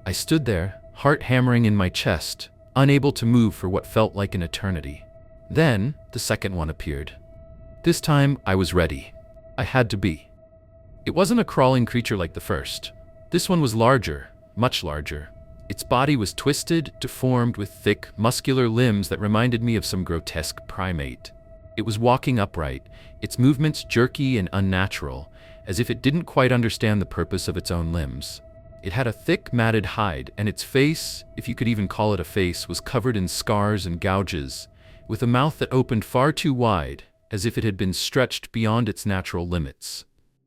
I stood there, heart hammering in my chest, unable to move for what felt like an eternity. Then, the second one appeared. This time, I was ready. I had to be. It wasn't a crawling creature like the first. This one was larger, much larger. Its body was twisted, deformed with thick, muscular limbs that reminded me of some grotesque primate. It was walking upright, its movements jerky and unnatural, as if it didn't quite understand the purpose of its own limbs. It had a thick, matted hide, and its face, if you could even call it a face, was covered in scars and gouges, with a mouth that opened far too wide, as if it had been stretched beyond its natural limits.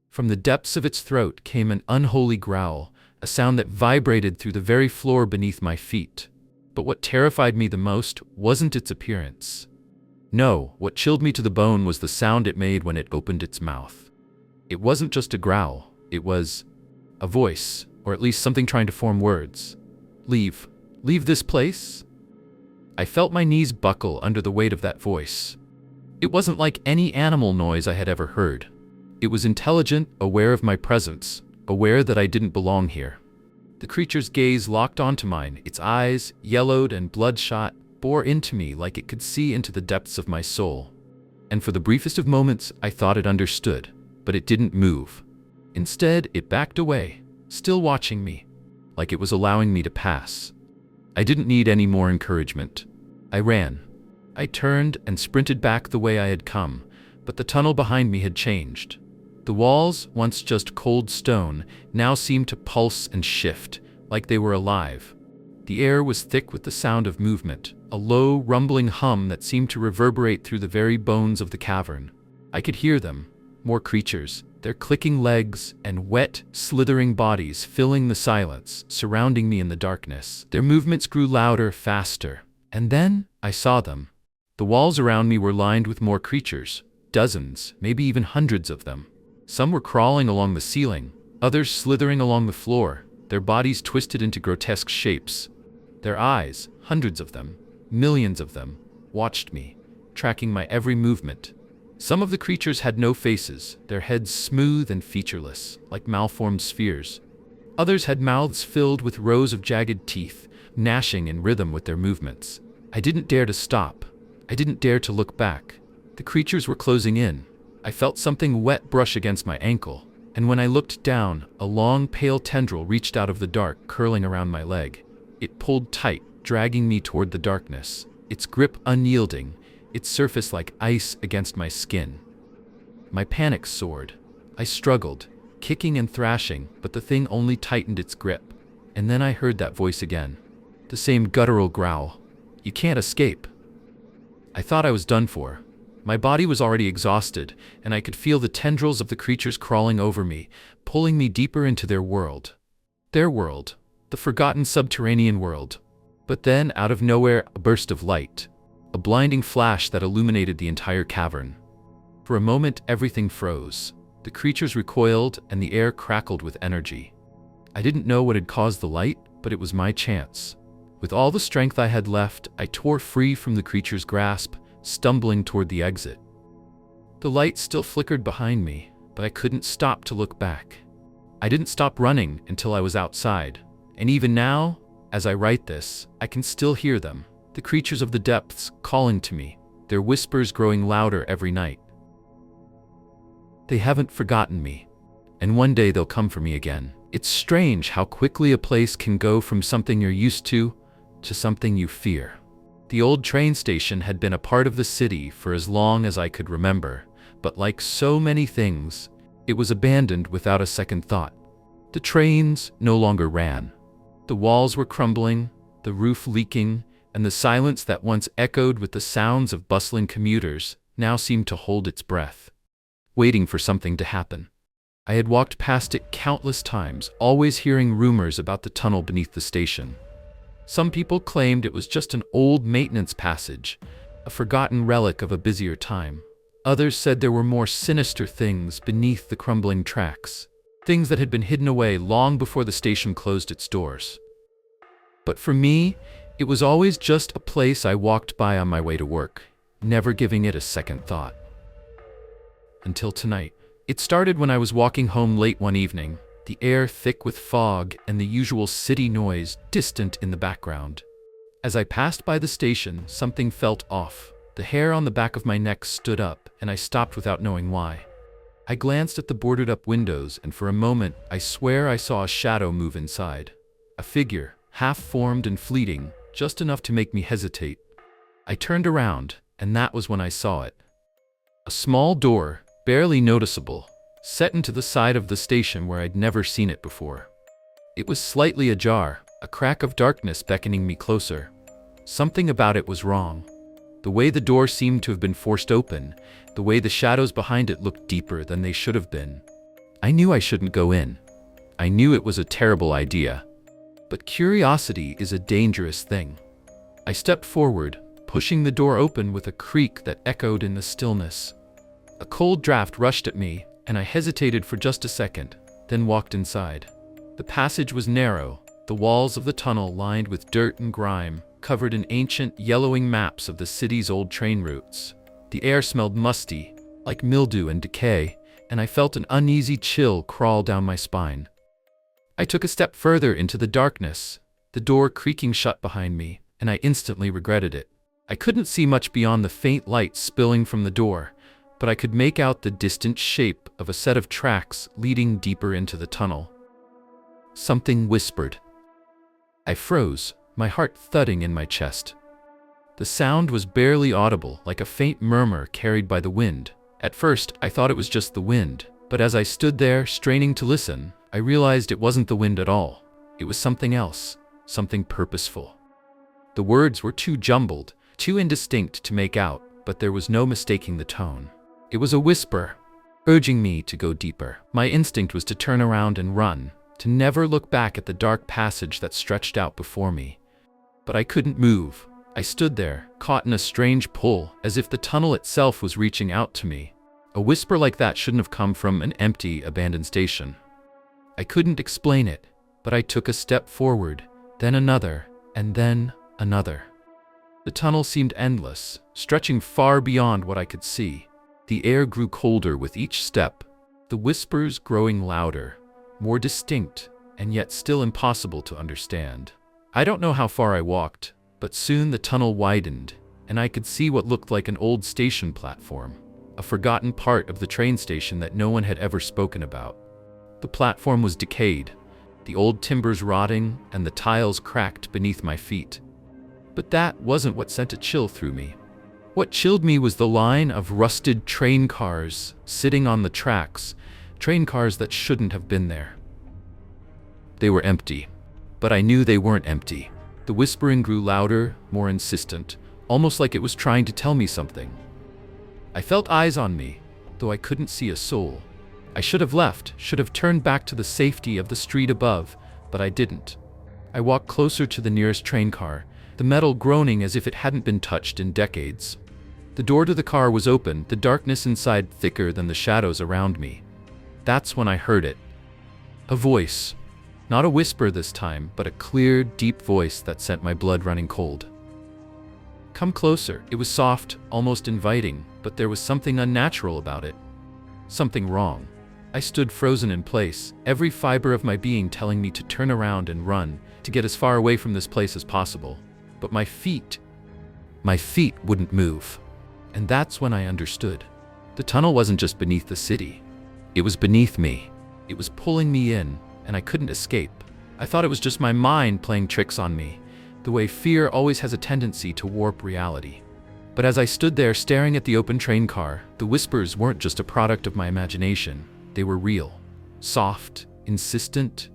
From the depths of its throat came an unholy growl, a sound that vibrated through the very floor beneath my feet. But what terrified me the most wasn't its appearance. No, what chilled me to the bone was the sound it made when it opened its mouth. It wasn't just a growl, it was a voice, or at least something trying to form words. Leave. Leave this place? I felt my knees buckle under the weight of that voice. It wasn't like any animal noise I had ever heard. It was intelligent, aware of my presence, aware that I didn't belong here. The creature's gaze locked onto mine, its eyes, yellowed and bloodshot, bore into me like it could see into the depths of my soul. And for the briefest of moments, I thought it understood, but it didn't move. Instead, it backed away, still watching me, like it was allowing me to pass. I didn't need any more encouragement. I ran. I turned and sprinted back the way I had come, but the tunnel behind me had changed. The walls, once just cold stone, now seemed to pulse and shift, like they were alive. The air was thick with the sound of movement, a low, rumbling hum that seemed to reverberate through the very bones of the cavern. I could hear them, more creatures, their clicking legs and wet, slithering bodies filling the silence, surrounding me in the darkness. Their movements grew louder, faster. And then, I saw them. The walls around me were lined with more creatures, dozens, maybe even hundreds of them. Some were crawling along the ceiling, others slithering along the floor, their bodies twisted into grotesque shapes. Their eyes, hundreds of them, millions of them, watched me, tracking my every movement. Some of the creatures had no faces, their heads smooth and featureless, like malformed spheres. Others had mouths filled with rows of jagged teeth, gnashing in rhythm with their movements. I didn't dare to stop. I didn't dare to look back. The creatures were closing in. I felt something wet brush against my ankle, and when I looked down, a long, pale tendril reached out of the dark, curling around my leg. It pulled tight, dragging me toward the darkness, its grip unyielding, its surface like ice against my skin. My panic soared. I struggled, kicking and thrashing, but the thing only tightened its grip. And then I heard that voice again. The same guttural growl. You can't escape. I thought I was done for. My body was already exhausted, and I could feel the tendrils of the creatures crawling over me, pulling me deeper into their world. Their world. The forgotten subterranean world. But then, out of nowhere, a burst of light. A blinding flash that illuminated the entire cavern. For a moment, everything froze. The creatures recoiled, and the air crackled with energy. I didn't know what had caused the light, but it was my chance. With all the strength I had left, I tore free from the creature's grasp, stumbling toward the exit. The light still flickered behind me, but I couldn't stop to look back. I didn't stop running until I was outside, and even now, As I write this, I can still hear them, the creatures of the depths calling to me, their whispers growing louder every night. They haven't forgotten me, and one day they'll come for me again. It's strange how quickly a place can go from something you're used to something you fear. The old train station had been a part of the city for as long as I could remember, but like so many things, it was abandoned without a second thought. The trains no longer ran. The walls were crumbling, the roof leaking, and the silence that once echoed with the sounds of bustling commuters now seemed to hold its breath, waiting for something to happen. I had walked past it countless times, always hearing rumors about the tunnel beneath the station. Some people claimed it was just an old maintenance passage, a forgotten relic of a busier time. Others said there were more sinister things beneath the crumbling tracks, things that had been hidden away long before the station closed its doors. But for me, it was always just a place I walked by on my way to work, never giving it a second thought. Until tonight. It started when I was walking home late one evening, the air thick with fog and the usual city noise distant in the background. As I passed by the station, something felt off. The hair on the back of my neck stood up, and I stopped without knowing why. I glanced at the boarded-up windows, and for a moment, I swear I saw a shadow move inside. A figure, half-formed and fleeting, just enough to make me hesitate. I turned around, and that was when I saw it. A small door, barely noticeable, set into the side of the station where I'd never seen it before. It was slightly ajar, a crack of darkness beckoning me closer. Something about it was wrong. The way the door seemed to have been forced open, the way the shadows behind it looked deeper than they should have been. I knew I shouldn't go in. I knew it was a terrible idea. But curiosity is a dangerous thing. I stepped forward, pushing the door open with a creak that echoed in the stillness. A cold draft rushed at me, and I hesitated for just a second, then walked inside. The passage was narrow, the walls of the tunnel lined with dirt and grime, covered in ancient, yellowing maps of the city's old train routes. The air smelled musty, like mildew and decay, and I felt an uneasy chill crawl down my spine. I took a step further into the darkness, the door creaking shut behind me, and I instantly regretted it. I couldn't see much beyond the faint light spilling from the door, but I could make out the distant shape of a set of tracks leading deeper into the tunnel. Something whispered. I froze, my heart thudding in my chest. The sound was barely audible, like a faint murmur carried by the wind. At first, I thought it was just the wind, but as I stood there, straining to listen, I realized it wasn't the wind at all. It was something else, something purposeful. The words were too jumbled, too indistinct to make out, but there was no mistaking the tone. It was a whisper, urging me to go deeper. My instinct was to turn around and run, to never look back at the dark passage that stretched out before me. But I couldn't move. I stood there, caught in a strange pull, as if the tunnel itself was reaching out to me. A whisper like that shouldn't have come from an empty, abandoned station. I couldn't explain it, but I took a step forward, then another, and then another. The tunnel seemed endless, stretching far beyond what I could see. The air grew colder with each step, the whispers growing louder, more distinct, and yet still impossible to understand. I don't know how far I walked, but soon the tunnel widened, and I could see what looked like an old station platform, a forgotten part of the train station that no one had ever spoken about. The platform was decayed, the old timbers rotting, and the tiles cracked beneath my feet. But that wasn't what sent a chill through me. What chilled me was the line of rusted train cars sitting on the tracks, train cars that shouldn't have been there. They were empty, but I knew they weren't empty. The whispering grew louder, more insistent, almost like it was trying to tell me something. I felt eyes on me, though I couldn't see a soul. I should have left, should have turned back to the safety of the street above, but I didn't. I walked closer to the nearest train car, the metal groaning as if it hadn't been touched in decades. The door to the car was open, the darkness inside thicker than the shadows around me. That's when I heard it. A voice. Not a whisper this time, but a clear, deep voice that sent my blood running cold. Come closer. It was soft, almost inviting, but there was something unnatural about it. Something wrong. I stood frozen in place, every fiber of my being telling me to turn around and run, to get as far away from this place as possible. But my feet wouldn't move. And that's when I understood. The tunnel wasn't just beneath the city. It was beneath me. It was pulling me in, and I couldn't escape. I thought it was just my mind playing tricks on me, the way fear always has a tendency to warp reality. But as I stood there staring at the open train car, the whispers weren't just a product of my imagination. They were real, soft, insistent,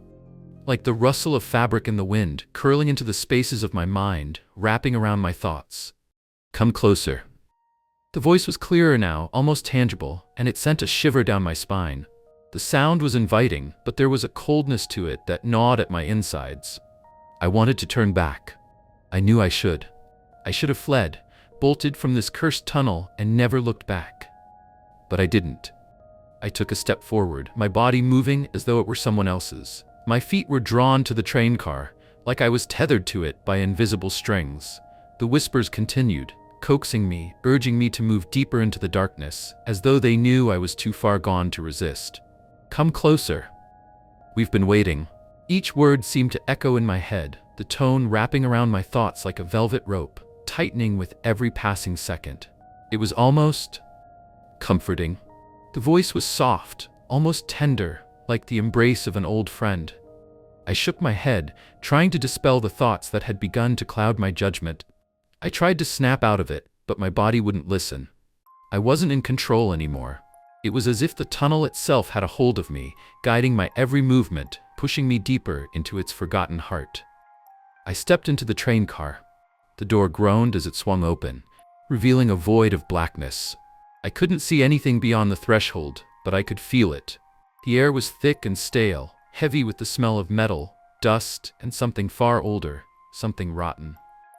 like the rustle of fabric in the wind, curling into the spaces of my mind, wrapping around my thoughts. Come closer. The voice was clearer now, almost tangible, and it sent a shiver down my spine. The sound was inviting, but there was a coldness to it that gnawed at my insides. I wanted to turn back. I knew I should. I should have fled, bolted from this cursed tunnel, and never looked back. But I didn't. I took a step forward, my body moving as though it were someone else's. My feet were drawn to the train car, like I was tethered to it by invisible strings. The whispers continued, coaxing me, urging me to move deeper into the darkness, as though they knew I was too far gone to resist. Come closer. We've been waiting. Each word seemed to echo in my head, the tone wrapping around my thoughts like a velvet rope, tightening with every passing second. It was almost comforting. The voice was soft, almost tender, like the embrace of an old friend. I shook my head, trying to dispel the thoughts that had begun to cloud my judgment. I tried to snap out of it, but my body wouldn't listen. I wasn't in control anymore. It was as if the tunnel itself had a hold of me, guiding my every movement, pushing me deeper into its forgotten heart. I stepped into the train car. The door groaned as it swung open, revealing a void of blackness. I couldn't see anything beyond the threshold, but I could feel it. The air was thick and stale, heavy with the smell of metal, dust, and something far older, something rotten.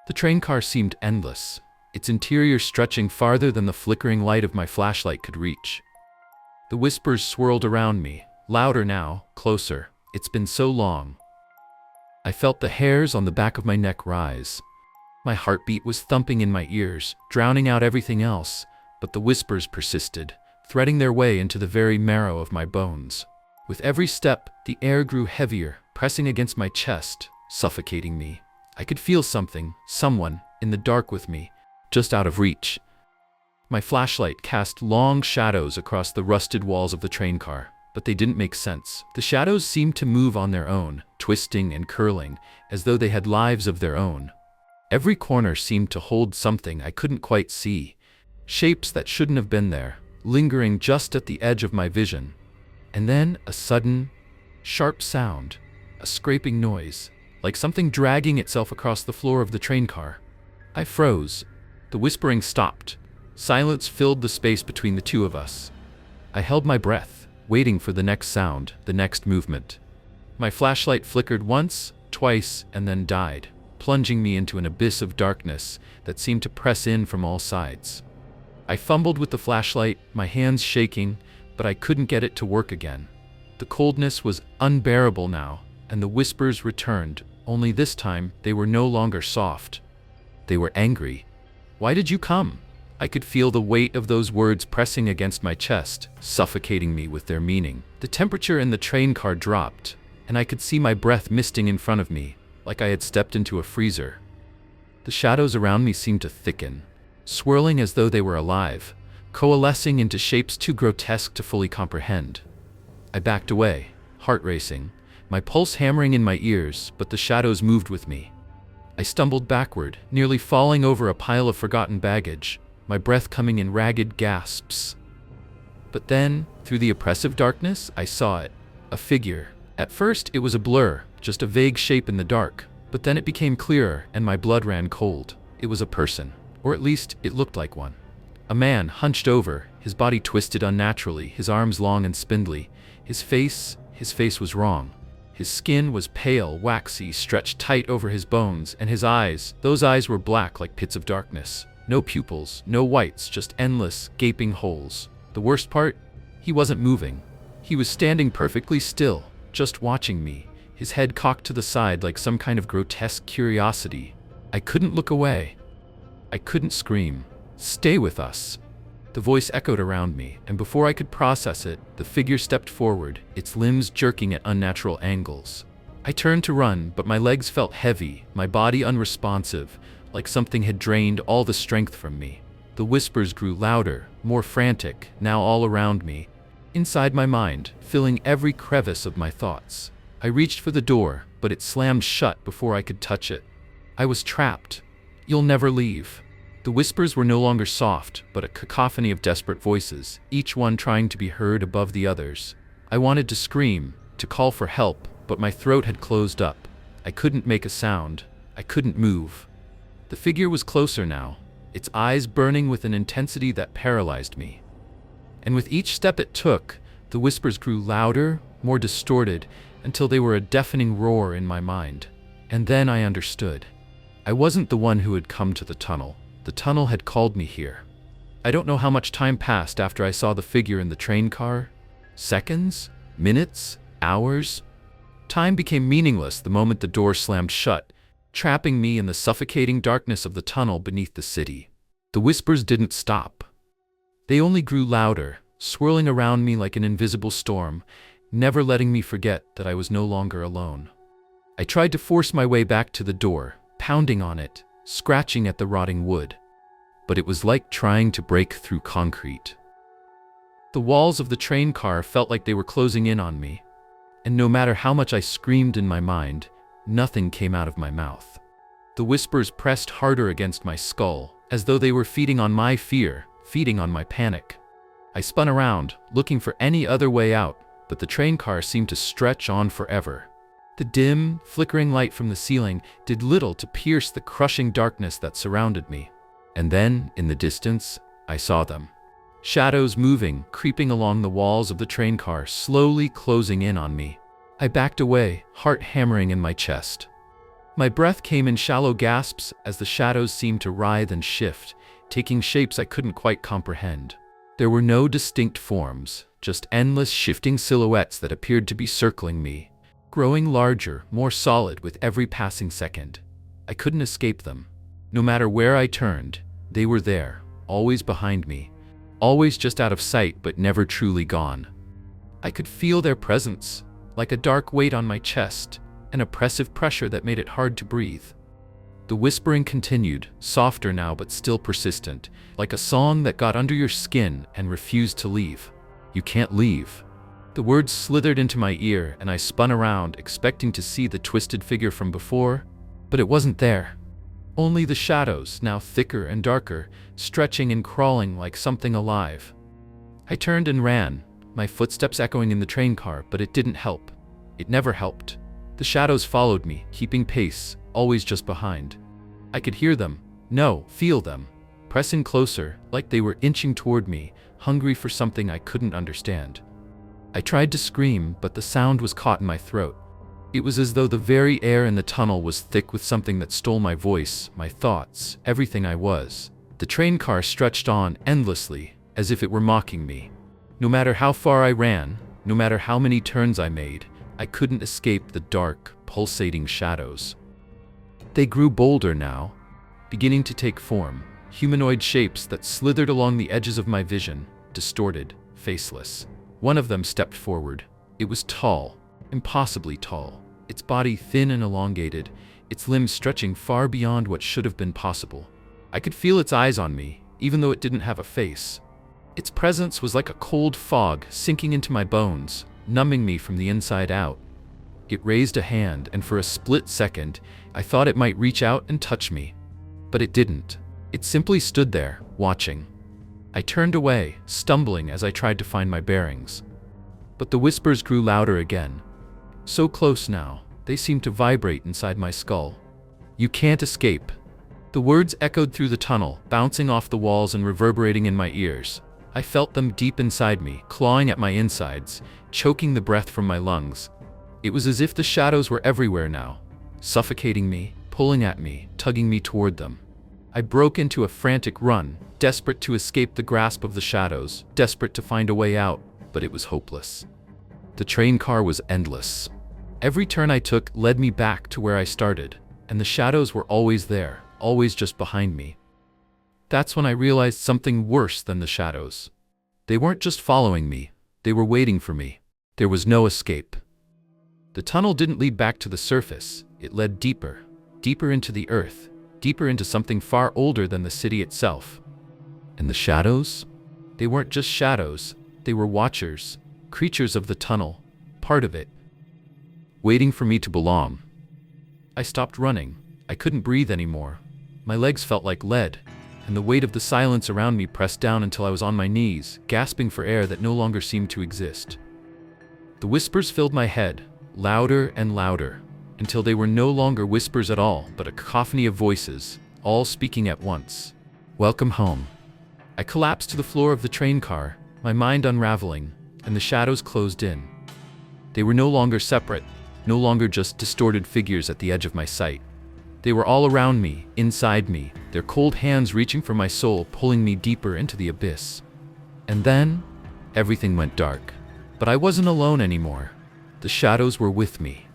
The train car seemed endless, its interior stretching farther than the flickering light of my flashlight could reach. The whispers swirled around me, louder now, closer. It's been so long. I felt the hairs on the back of my neck rise. My heartbeat was thumping in my ears, drowning out everything else, but the whispers persisted, threading their way into the very marrow of my bones. With every step, the air grew heavier, pressing against my chest, suffocating me. I could feel something, someone, in the dark with me, just out of reach. My flashlight cast long shadows across the rusted walls of the train car, but they didn't make sense. The shadows seemed to move on their own, twisting and curling, as though they had lives of their own. Every corner seemed to hold something I couldn't quite see, shapes that shouldn't have been there, lingering just at the edge of my vision. And then a sudden, sharp sound, a scraping noise, like something dragging itself across the floor of the train car. I froze. The whispering stopped. Silence filled the space between the two of us. I held my breath, waiting for the next sound, the next movement. My flashlight flickered once, twice, and then died, plunging me into an abyss of darkness that seemed to press in from all sides. I fumbled with the flashlight, my hands shaking, but I couldn't get it to work again. The coldness was unbearable now, and the whispers returned, only this time they were no longer soft. They were angry. Why did you come? I could feel the weight of those words pressing against my chest, suffocating me with their meaning. The temperature in the train car dropped, and I could see my breath misting in front of me, like I had stepped into a freezer. The shadows around me seemed to thicken, swirling as though they were alive, coalescing into shapes too grotesque to fully comprehend. I backed away, heart racing, my pulse hammering in my ears, but the shadows moved with me. I stumbled backward, nearly falling over a pile of forgotten baggage, my breath coming in ragged gasps. But then, through the oppressive darkness, I saw it, a figure. At first, it was a blur, just a vague shape in the dark, but then it became clearer, and my blood ran cold. It was a person, or at least, it looked like one. A man, hunched over, his body twisted unnaturally, his arms long and spindly. His face was wrong. His skin was pale, waxy, stretched tight over his bones, and his eyes, those eyes were black like pits of darkness. No pupils, no whites, just endless, gaping holes. The worst part? He wasn't moving. He was standing perfectly still, just watching me, his head cocked to the side like some kind of grotesque curiosity. I couldn't look away. I couldn't scream, "Stay with us." The voice echoed around me, and before I could process it, the figure stepped forward, its limbs jerking at unnatural angles. I turned to run, but my legs felt heavy, my body unresponsive, like something had drained all the strength from me. The whispers grew louder, more frantic, now all around me, inside my mind, filling every crevice of my thoughts. I reached for the door, but it slammed shut before I could touch it. I was trapped. You'll never leave. The whispers were no longer soft, but a cacophony of desperate voices, each one trying to be heard above the others. I wanted to scream, to call for help, but my throat had closed up. I couldn't make a sound. I couldn't move. The figure was closer now, its eyes burning with an intensity that paralyzed me. And with each step it took, the whispers grew louder, more distorted, until they were a deafening roar in my mind. And then I understood. I wasn't the one who had come to the tunnel. The tunnel had called me here. I don't know how much time passed after I saw the figure in the train car. Seconds? Minutes? Hours? Time became meaningless the moment the door slammed shut, trapping me in the suffocating darkness of the tunnel beneath the city. The whispers didn't stop. They only grew louder, swirling around me like an invisible storm, never letting me forget that I was no longer alone. I tried to force my way back to the door, pounding on it, scratching at the rotting wood. But it was like trying to break through concrete. The walls of the train car felt like they were closing in on me, and no matter how much I screamed in my mind, nothing came out of my mouth. The whispers pressed harder against my skull, as though they were feeding on my fear, feeding on my panic. I spun around, looking for any other way out, but the train car seemed to stretch on forever. The dim, flickering light from the ceiling did little to pierce the crushing darkness that surrounded me. And then, in the distance, I saw them. Shadows moving, creeping along the walls of the train car, slowly closing in on me. I backed away, heart hammering in my chest. My breath came in shallow gasps as the shadows seemed to writhe and shift, taking shapes I couldn't quite comprehend. There were no distinct forms, just endless shifting silhouettes that appeared to be circling me, growing larger, more solid with every passing second. I couldn't escape them. No matter where I turned, they were there, always behind me, always just out of sight but never truly gone. I could feel their presence, like a dark weight on my chest, an oppressive pressure that made it hard to breathe. The whispering continued, softer now but still persistent, like a song that got under your skin and refused to leave. You can't leave. The words slithered into my ear and I spun around, expecting to see the twisted figure from before, but it wasn't there. Only the shadows, now thicker and darker, stretching and crawling like something alive. I turned and ran, my footsteps echoing in the train car, but it didn't help. It never helped. The shadows followed me, keeping pace, always just behind. I could hear them, no, feel them, pressing closer, like they were inching toward me, hungry for something I couldn't understand. I tried to scream, but the sound was caught in my throat. It was as though the very air in the tunnel was thick with something that stole my voice, my thoughts, everything I was. The train car stretched on endlessly, as if it were mocking me. No matter how far I ran, no matter how many turns I made, I couldn't escape the dark, pulsating shadows. They grew bolder now, beginning to take form, humanoid shapes that slithered along the edges of my vision, distorted, faceless. One of them stepped forward. It was tall, impossibly tall, its body thin and elongated, its limbs stretching far beyond what should have been possible. I could feel its eyes on me, even though it didn't have a face. Its presence was like a cold fog sinking into my bones, numbing me from the inside out. It raised a hand, and for a split second, I thought it might reach out and touch me. But it didn't. It simply stood there, watching. I turned away, stumbling as I tried to find my bearings. But the whispers grew louder again. So close now, they seemed to vibrate inside my skull. You can't escape. The words echoed through the tunnel, bouncing off the walls and reverberating in my ears. I felt them deep inside me, clawing at my insides, choking the breath from my lungs. It was as if the shadows were everywhere now, suffocating me, pulling at me, tugging me toward them. I broke into a frantic run, desperate to escape the grasp of the shadows, desperate to find a way out, but it was hopeless. The train car was endless. Every turn I took led me back to where I started, and the shadows were always there, always just behind me. That's when I realized something worse than the shadows. They weren't just following me, they were waiting for me. There was no escape. The tunnel didn't lead back to the surface, it led deeper, deeper into the earth, deeper into something far older than the city itself. And the shadows? They weren't just shadows, they were watchers, creatures of the tunnel, part of it, waiting for me to belong. I stopped running. I couldn't breathe anymore. My legs felt like lead, and the weight of the silence around me pressed down until I was on my knees, gasping for air that no longer seemed to exist. The whispers filled my head, louder and louder, until they were no longer whispers at all, but a cacophony of voices, all speaking at once. Welcome home. I collapsed to the floor of the train car, my mind unraveling, and the shadows closed in. They were no longer separate, no longer just distorted figures at the edge of my sight. They were all around me, inside me, their cold hands reaching for my soul, pulling me deeper into the abyss. And then, everything went dark. But I wasn't alone anymore. The shadows were with me,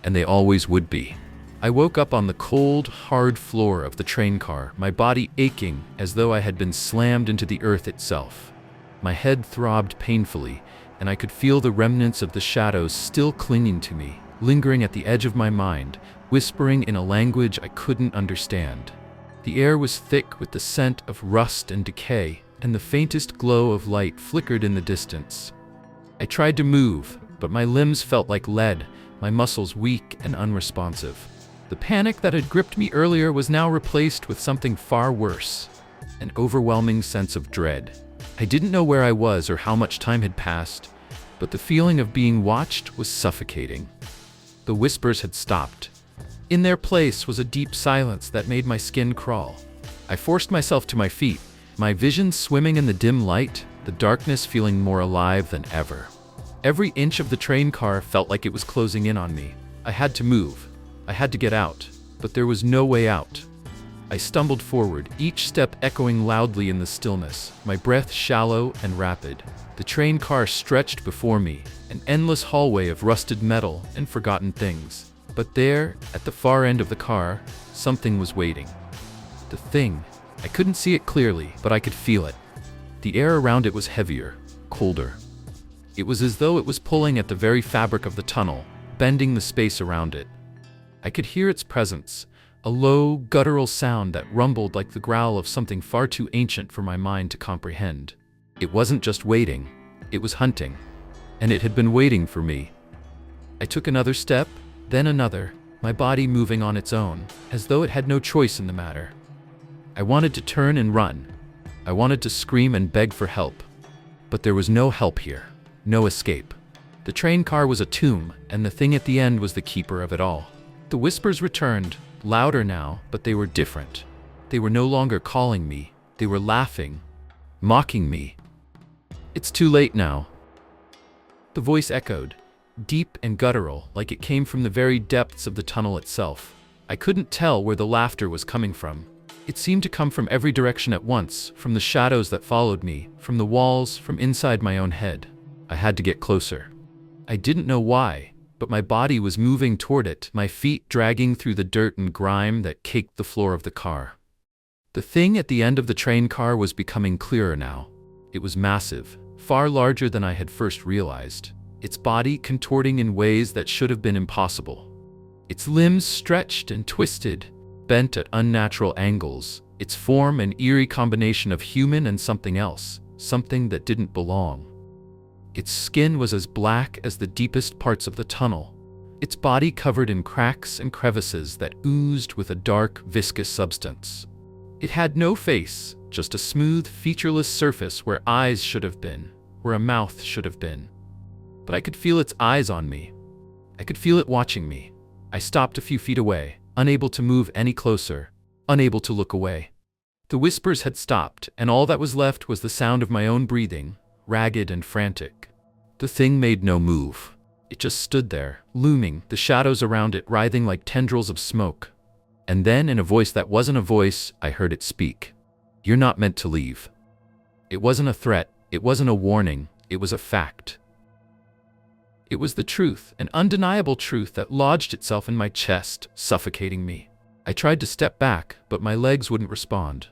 and they always would be. I woke up on the cold, hard floor of the train car, my body aching as though I had been slammed into the earth itself. My head throbbed painfully, and I could feel the remnants of the shadows still clinging to me, lingering at the edge of my mind, whispering in a language I couldn't understand. The air was thick with the scent of rust and decay, and the faintest glow of light flickered in the distance. I tried to move, but my limbs felt like lead, my muscles weak and unresponsive. The panic that had gripped me earlier was now replaced with something far worse, an overwhelming sense of dread. I didn't know where I was or how much time had passed, but the feeling of being watched was suffocating. The whispers had stopped. In their place was a deep silence that made my skin crawl. I forced myself to my feet, my vision swimming in the dim light, the darkness feeling more alive than ever. Every inch of the train car felt like it was closing in on me. I had to move. I had to get out, but there was no way out. I stumbled forward, each step echoing loudly in the stillness, my breath shallow and rapid. The train car stretched before me, an endless hallway of rusted metal and forgotten things. But there, at the far end of the car, something was waiting. The thing. I couldn't see it clearly, but I could feel it. The air around it was heavier, colder. It was as though it was pulling at the very fabric of the tunnel, bending the space around it. I could hear its presence, a low, guttural sound that rumbled like the growl of something far too ancient for my mind to comprehend. It wasn't just waiting, it was hunting, and it had been waiting for me. I took another step, then another, my body moving on its own, as though it had no choice in the matter. I wanted to turn and run. I wanted to scream and beg for help. But there was no help here, no escape. The train car was a tomb, and the thing at the end was the keeper of it all. The whispers returned, louder now, but they were different. They were no longer calling me, they were laughing, mocking me. It's too late now. The voice echoed, deep and guttural, like it came from the very depths of the tunnel itself. I couldn't tell where the laughter was coming from. It seemed to come from every direction at once, from the shadows that followed me, from the walls, from inside my own head. I had to get closer. I didn't know why, but my body was moving toward it, my feet dragging through the dirt and grime that caked the floor of the car. The thing at the end of the train car was becoming clearer now. It was massive, far larger than I had first realized, its body contorting in ways that should have been impossible. Its limbs stretched and twisted, bent at unnatural angles, its form an eerie combination of human and something else, something that didn't belong. Its skin was as black as the deepest parts of the tunnel, its body covered in cracks and crevices that oozed with a dark, viscous substance. It had no face, just a smooth, featureless surface where eyes should have been, where a mouth should have been. But I could feel its eyes on me. I could feel it watching me. I stopped a few feet away, unable to move any closer, unable to look away. The whispers had stopped, and all that was left was the sound of my own breathing, ragged and frantic. The thing made no move. It just stood there, looming, the shadows around it writhing like tendrils of smoke. And then, in a voice that wasn't a voice, I heard it speak. You're not meant to leave. It wasn't a threat, it wasn't a warning, it was a fact. It was the truth, an undeniable truth that lodged itself in my chest, suffocating me. I tried to step back, but my legs wouldn't respond.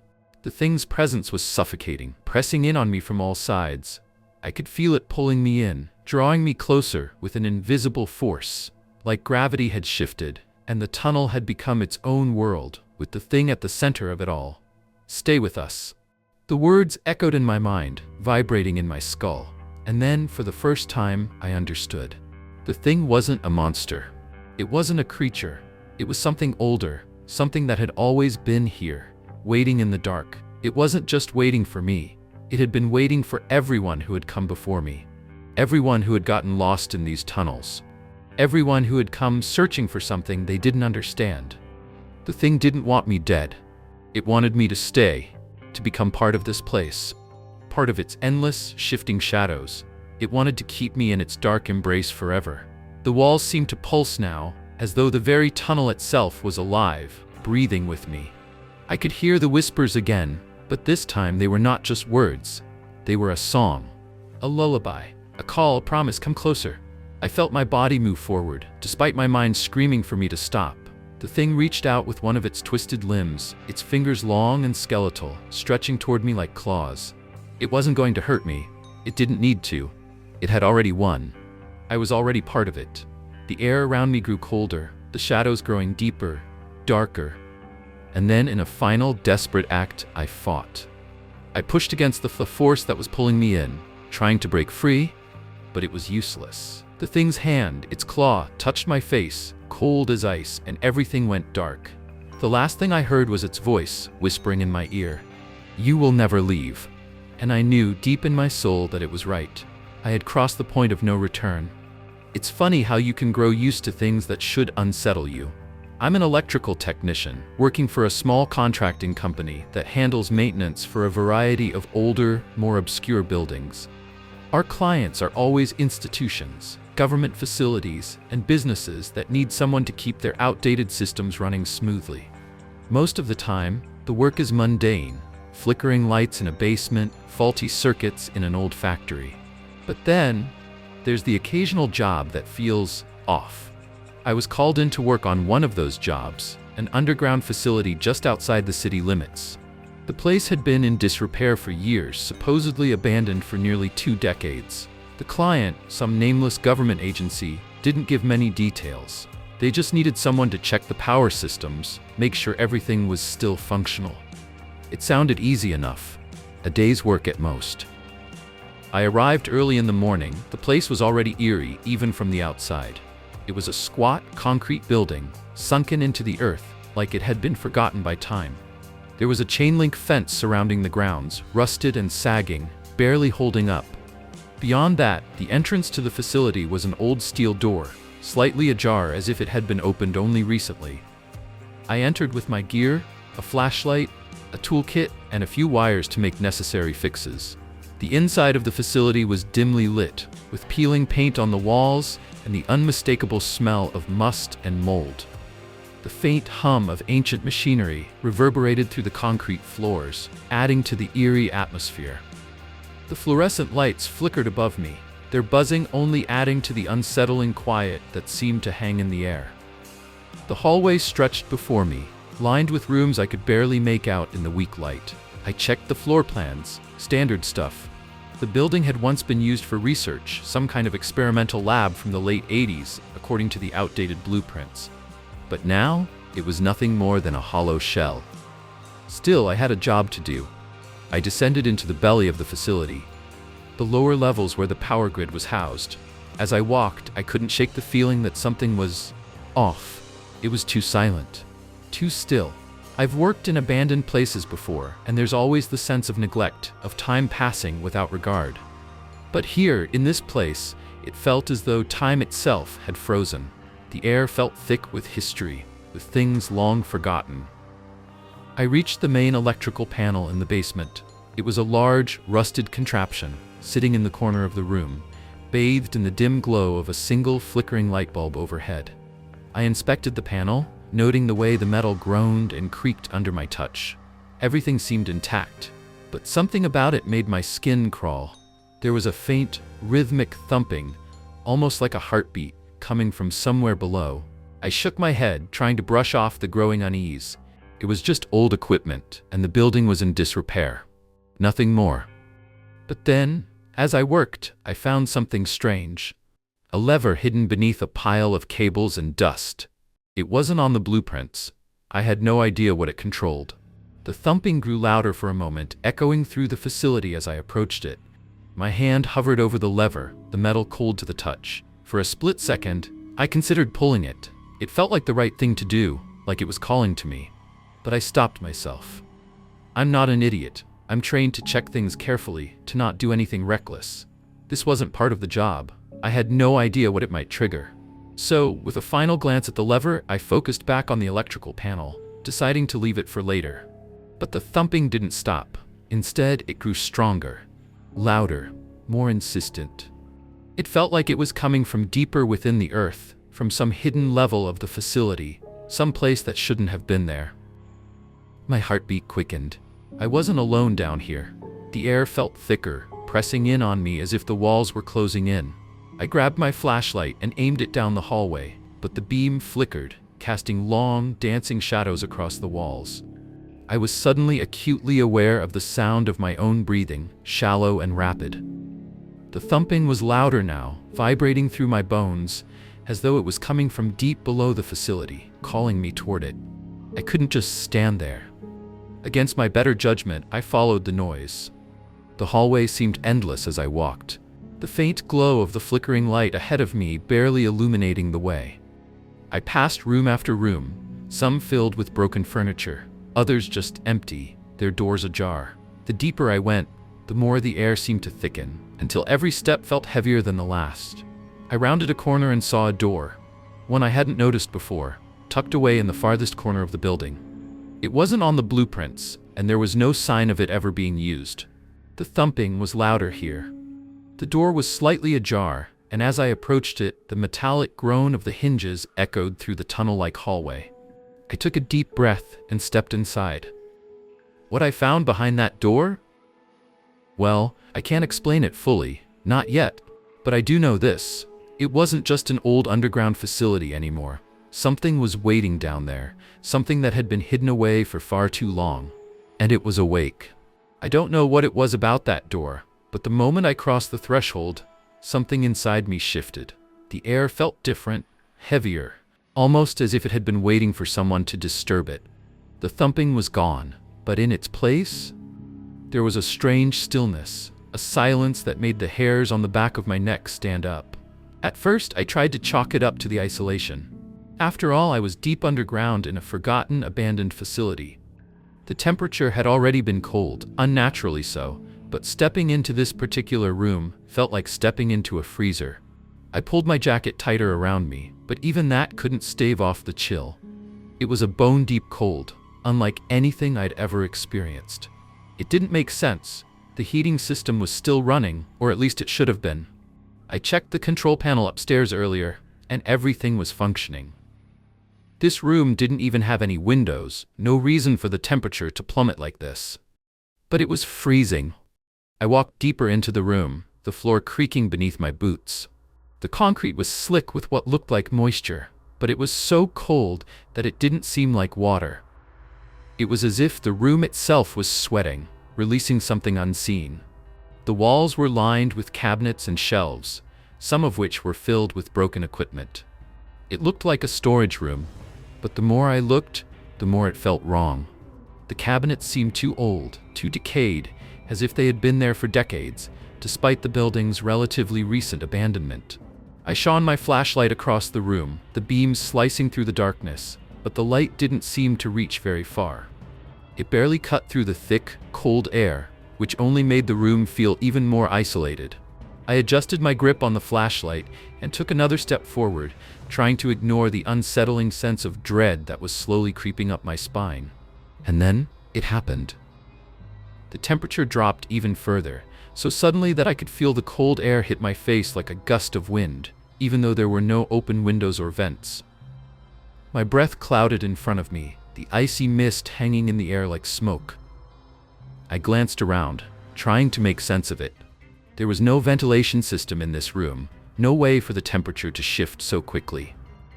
The thing's presence was suffocating, pressing in on me from all sides. I could feel it pulling me in, drawing me closer with an invisible force, like gravity had shifted, and the tunnel had become its own world, with the thing at the center of it all. "Stay with us." The words echoed in my mind, vibrating in my skull. And then, for the first time, I understood. The thing wasn't a monster. It wasn't a creature. It was something older, something that had always been here, waiting in the dark. It wasn't just waiting for me. It had been waiting for everyone who had come before me. Everyone who had gotten lost in these tunnels. Everyone who had come searching for something they didn't understand. The thing didn't want me dead. It wanted me to stay, to become part of this place, part of its endless, shifting shadows. It wanted to keep me in its dark embrace forever. The walls seemed to pulse now, as though the very tunnel itself was alive, breathing with me. I could hear the whispers again, but this time they were not just words. They were a song, a lullaby, a call, a promise, come closer. I felt my body move forward, despite my mind screaming for me to stop. The thing reached out with one of its twisted limbs, its fingers long and skeletal, stretching toward me like claws. It wasn't going to hurt me. It didn't need to. It had already won. I was already part of it. The air around me grew colder, the shadows growing deeper, darker. And then, in a final, desperate act, I fought. I pushed against the force that was pulling me in, trying to break free, but it was useless. The thing's hand, its claw, touched my face, cold as ice, and everything went dark. The last thing I heard was its voice, whispering in my ear, "You will never leave." And I knew deep in my soul that it was right. I had crossed the point of no return. It's funny how you can grow used to things that should unsettle you. I'm an electrical technician, working for a small contracting company that handles maintenance for a variety of older, more obscure buildings. Our clients are always institutions, government facilities, and businesses that need someone to keep their outdated systems running smoothly. Most of the time, the work is mundane, flickering lights in a basement, faulty circuits in an old factory. But then, there's the occasional job that feels off. I was called in to work on one of those jobs, an underground facility just outside the city limits. The place had been in disrepair for years, supposedly abandoned for nearly 2 decades. The client, some nameless government agency, didn't give many details. They just needed someone to check the power systems, make sure everything was still functional. It sounded easy enough, a day's work at most. I arrived early in the morning. The place was already eerie, even from the outside. It was a squat, concrete building, sunken into the earth, like it had been forgotten by time. There was a chain-link fence surrounding the grounds, rusted and sagging, barely holding up. Beyond that, the entrance to the facility was an old steel door, slightly ajar as if it had been opened only recently. I entered with my gear, a flashlight, a toolkit, and a few wires to make necessary fixes. The inside of the facility was dimly lit, with peeling paint on the walls and the unmistakable smell of must and mold. The faint hum of ancient machinery reverberated through the concrete floors, adding to the eerie atmosphere. The fluorescent lights flickered above me, their buzzing only adding to the unsettling quiet that seemed to hang in the air. The hallway stretched before me, lined with rooms I could barely make out in the weak light. I checked the floor plans, standard stuff. The building had once been used for research, some kind of experimental lab from the late 80s, according to the outdated blueprints. But now, it was nothing more than a hollow shell. Still, I had a job to do. I descended into the belly of the facility, the lower levels where the power grid was housed. As I walked, I couldn't shake the feeling that something was off. It was too silent, too still. I've worked in abandoned places before, and there's always the sense of neglect, of time passing without regard. But here, in this place, it felt as though time itself had frozen. The air felt thick with history, with things long forgotten. I reached the main electrical panel in the basement. It was a large, rusted contraption, sitting in the corner of the room, bathed in the dim glow of a single flickering light bulb overhead. I inspected the panel, noting the way the metal groaned and creaked under my touch. Everything seemed intact, but something about it made my skin crawl. There was a faint, rhythmic thumping, almost like a heartbeat, coming from somewhere below. I shook my head, trying to brush off the growing unease. It was just old equipment, and the building was in disrepair. Nothing more. But then, as I worked, I found something strange. A lever hidden beneath a pile of cables and dust. It wasn't on the blueprints. I had no idea what it controlled. The thumping grew louder for a moment, echoing through the facility as I approached it. My hand hovered over the lever, the metal cold to the touch. For a split second, I considered pulling it. It felt like the right thing to do, like it was calling to me. But I stopped myself. I'm not an idiot. I'm trained to check things carefully, to not do anything reckless. This wasn't part of the job. I had no idea what it might trigger. So, with a final glance at the lever, I focused back on the electrical panel, deciding to leave it for later. But the thumping didn't stop. Instead, it grew stronger, louder, more insistent. It felt like it was coming from deeper within the earth, from some hidden level of the facility, some place that shouldn't have been there. My heartbeat quickened. I wasn't alone down here. The air felt thicker, pressing in on me as if the walls were closing in. I grabbed my flashlight and aimed it down the hallway, but the beam flickered, casting long, dancing shadows across the walls. I was suddenly acutely aware of the sound of my own breathing, shallow and rapid. The thumping was louder now, vibrating through my bones, as though it was coming from deep below the facility, calling me toward it. I couldn't just stand there. Against my better judgment, I followed the noise. The hallway seemed endless as I walked, the faint glow of the flickering light ahead of me barely illuminating the way. I passed room after room, some filled with broken furniture, others just empty, their doors ajar. The deeper I went, the more the air seemed to thicken, until every step felt heavier than the last. I rounded a corner and saw a door, one I hadn't noticed before, tucked away in the farthest corner of the building. It wasn't on the blueprints, and there was no sign of it ever being used. The thumping was louder here. The door was slightly ajar, and as I approached it, the metallic groan of the hinges echoed through the tunnel-like hallway. I took a deep breath and stepped inside. What I found behind that door? Well, I can't explain it fully, not yet, but I do know this. It wasn't just an old underground facility anymore. Something was waiting down there, something that had been hidden away for far too long. And it was awake. I don't know what it was about that door, but the moment I crossed the threshold, something inside me shifted. The air felt different, heavier, almost as if it had been waiting for someone to disturb it. The thumping was gone, but in its place, there was a strange stillness, a silence that made the hairs on the back of my neck stand up. At first, I tried to chalk it up to the isolation. After all, I was deep underground in a forgotten, abandoned facility. The temperature had already been cold, unnaturally so, but stepping into this particular room felt like stepping into a freezer. I pulled my jacket tighter around me, but even that couldn't stave off the chill. It was a bone-deep cold, unlike anything I'd ever experienced. It didn't make sense. The heating system was still running, or at least it should have been. I checked the control panel upstairs earlier, and everything was functioning. This room didn't even have any windows, no reason for the temperature to plummet like this. But it was freezing. I walked deeper into the room, the floor creaking beneath my boots. The concrete was slick with what looked like moisture, but it was so cold that it didn't seem like water. It was as if the room itself was sweating, releasing something unseen. The walls were lined with cabinets and shelves, some of which were filled with broken equipment. It looked like a storage room, but the more I looked, the more it felt wrong. The cabinets seemed too old, too decayed, as if they had been there for decades, despite the building's relatively recent abandonment. I shone my flashlight across the room, the beams slicing through the darkness, but the light didn't seem to reach very far. It barely cut through the thick, cold air, which only made the room feel even more isolated. I adjusted my grip on the flashlight and took another step forward, trying to ignore the unsettling sense of dread that was slowly creeping up my spine. And then, it happened. The temperature dropped even further, so suddenly that I could feel the cold air hit my face like a gust of wind, even though there were no open windows or vents. My breath clouded in front of me, the icy mist hanging in the air like smoke. I glanced around, trying to make sense of it. There was no ventilation system in this room, no way for the temperature to shift so quickly.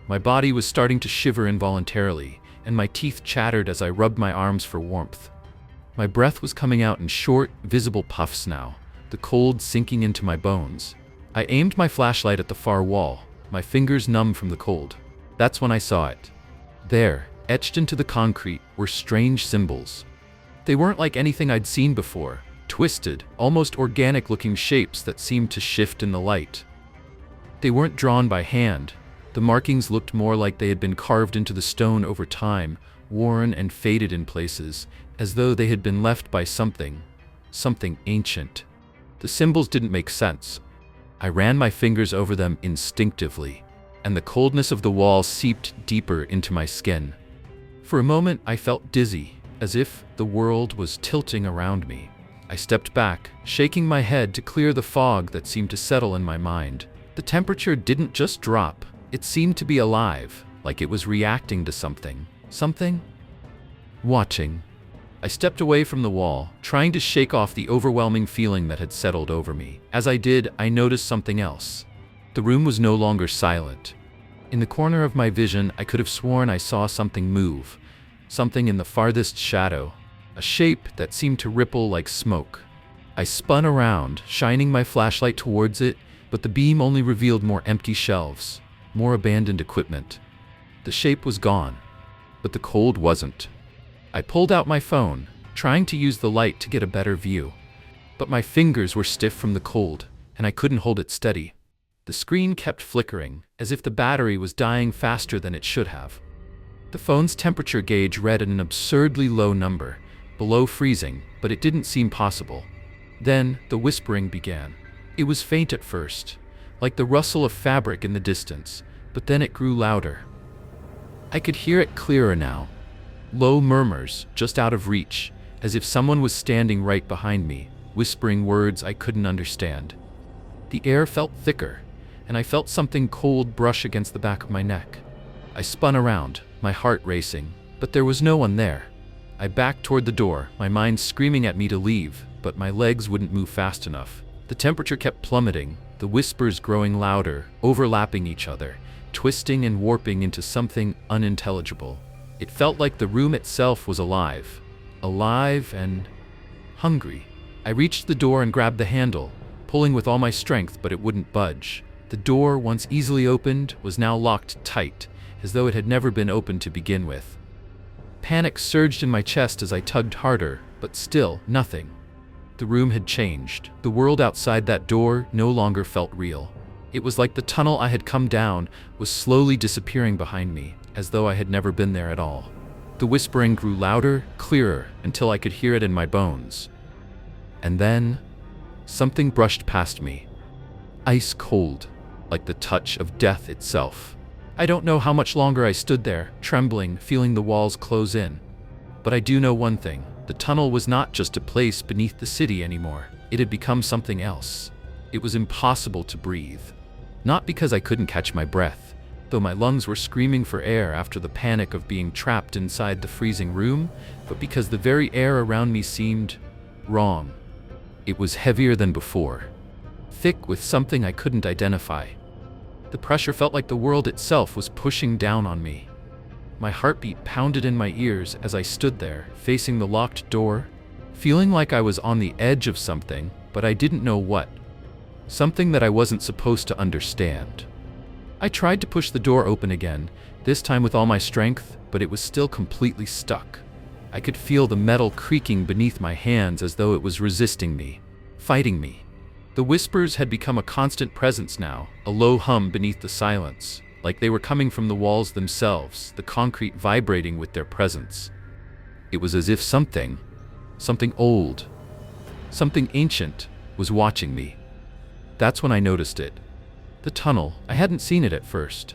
My body was starting to shiver involuntarily, and my teeth chattered as I rubbed my arms for warmth. My breath was coming out in short, visible puffs now, the cold sinking into my bones. I aimed my flashlight at the far wall, my fingers numb from the cold. That's when I saw it. There, etched into the concrete, were strange symbols. They weren't like anything I'd seen before, twisted, almost organic-looking shapes that seemed to shift in the light. They weren't drawn by hand. The markings looked more like they had been carved into the stone over time, worn and faded in places, as though they had been left by something ancient. The symbols didn't make sense. I ran my fingers over them instinctively, and the coldness of the wall seeped deeper into my skin. For a moment, I felt dizzy, as if the world was tilting around me. I stepped back, shaking my head to clear the fog that seemed to settle in my mind. The temperature didn't just drop, it seemed to be alive, like it was reacting to something. Watching. I stepped away from the wall, trying to shake off the overwhelming feeling that had settled over me. As I did, I noticed something else. The room was no longer silent. In the corner of my vision, I could have sworn I saw something move, something in the farthest shadow, a shape that seemed to ripple like smoke. I spun around, shining my flashlight towards it, but the beam only revealed more empty shelves, more abandoned equipment. The shape was gone, but the cold wasn't. I pulled out my phone, trying to use the light to get a better view. But my fingers were stiff from the cold, and I couldn't hold it steady. The screen kept flickering, as if the battery was dying faster than it should have. The phone's temperature gauge read at an absurdly low number, below freezing, but it didn't seem possible. Then, the whispering began. It was faint at first, like the rustle of fabric in the distance, but then it grew louder. I could hear it clearer now. Low murmurs, just out of reach, as if someone was standing right behind me, whispering words I couldn't understand. The air felt thicker, and I felt something cold brush against the back of my neck. I spun around, my heart racing, but there was no one there. I backed toward the door, my mind screaming at me to leave, but my legs wouldn't move fast enough. The temperature kept plummeting, the whispers growing louder, overlapping each other, twisting and warping into something unintelligible. It felt like the room itself was alive and hungry. I reached the door and grabbed the handle, pulling with all my strength, but it wouldn't budge. The door, once easily opened, was now locked tight, as though it had never been opened to begin with. Panic surged in my chest as I tugged harder, but still, nothing. The room had changed. The world outside that door no longer felt real. It was like the tunnel I had come down was slowly disappearing behind me, as though I had never been there at all. The whispering grew louder, clearer, until I could hear it in my bones. And then, something brushed past me. Ice cold, like the touch of death itself. I don't know how much longer I stood there, trembling, feeling the walls close in. But I do know one thing. The tunnel was not just a place beneath the city anymore. It had become something else. It was impossible to breathe. Not because I couldn't catch my breath, though my lungs were screaming for air after the panic of being trapped inside the freezing room, but because the very air around me seemed wrong. It was heavier than before, thick with something I couldn't identify. The pressure felt like the world itself was pushing down on me. My heartbeat pounded in my ears as I stood there, facing the locked door, feeling like I was on the edge of something, but I didn't know what. Something that I wasn't supposed to understand. I tried to push the door open again, this time with all my strength, but it was still completely stuck. I could feel the metal creaking beneath my hands as though it was resisting me, fighting me. The whispers had become a constant presence now, a low hum beneath the silence, like they were coming from the walls themselves, the concrete vibrating with their presence. It was as if something old, something ancient, was watching me. That's when I noticed it. The tunnel, I hadn't seen it at first.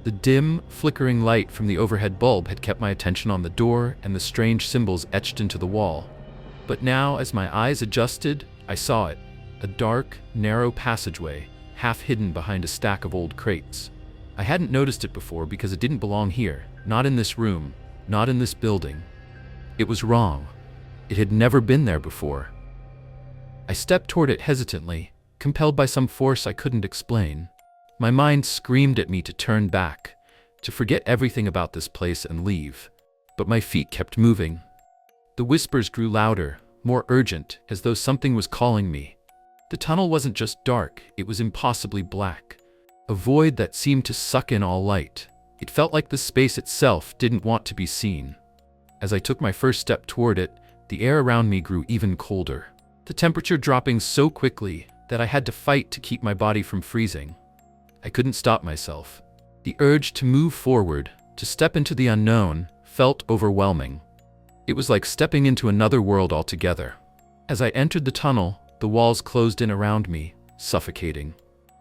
The dim, flickering light from the overhead bulb had kept my attention on the door and the strange symbols etched into the wall. But now, as my eyes adjusted, I saw it. A dark, narrow passageway, half hidden behind a stack of old crates. I hadn't noticed it before because it didn't belong here, not in this room, not in this building. It was wrong. It had never been there before. I stepped toward it hesitantly, compelled by some force I couldn't explain. My mind screamed at me to turn back, to forget everything about this place and leave. but my feet kept moving. The whispers grew louder, more urgent, as though something was calling me. The tunnel wasn't just dark, it was impossibly black. A void that seemed to suck in all light. It felt like the space itself didn't want to be seen. As I took my first step toward it, the air around me grew even colder, the temperature dropping so quickly that I had to fight to keep my body from freezing. I couldn't stop myself. The urge to move forward, to step into the unknown, felt overwhelming. It was like stepping into another world altogether. As I entered the tunnel, the walls closed in around me, suffocating.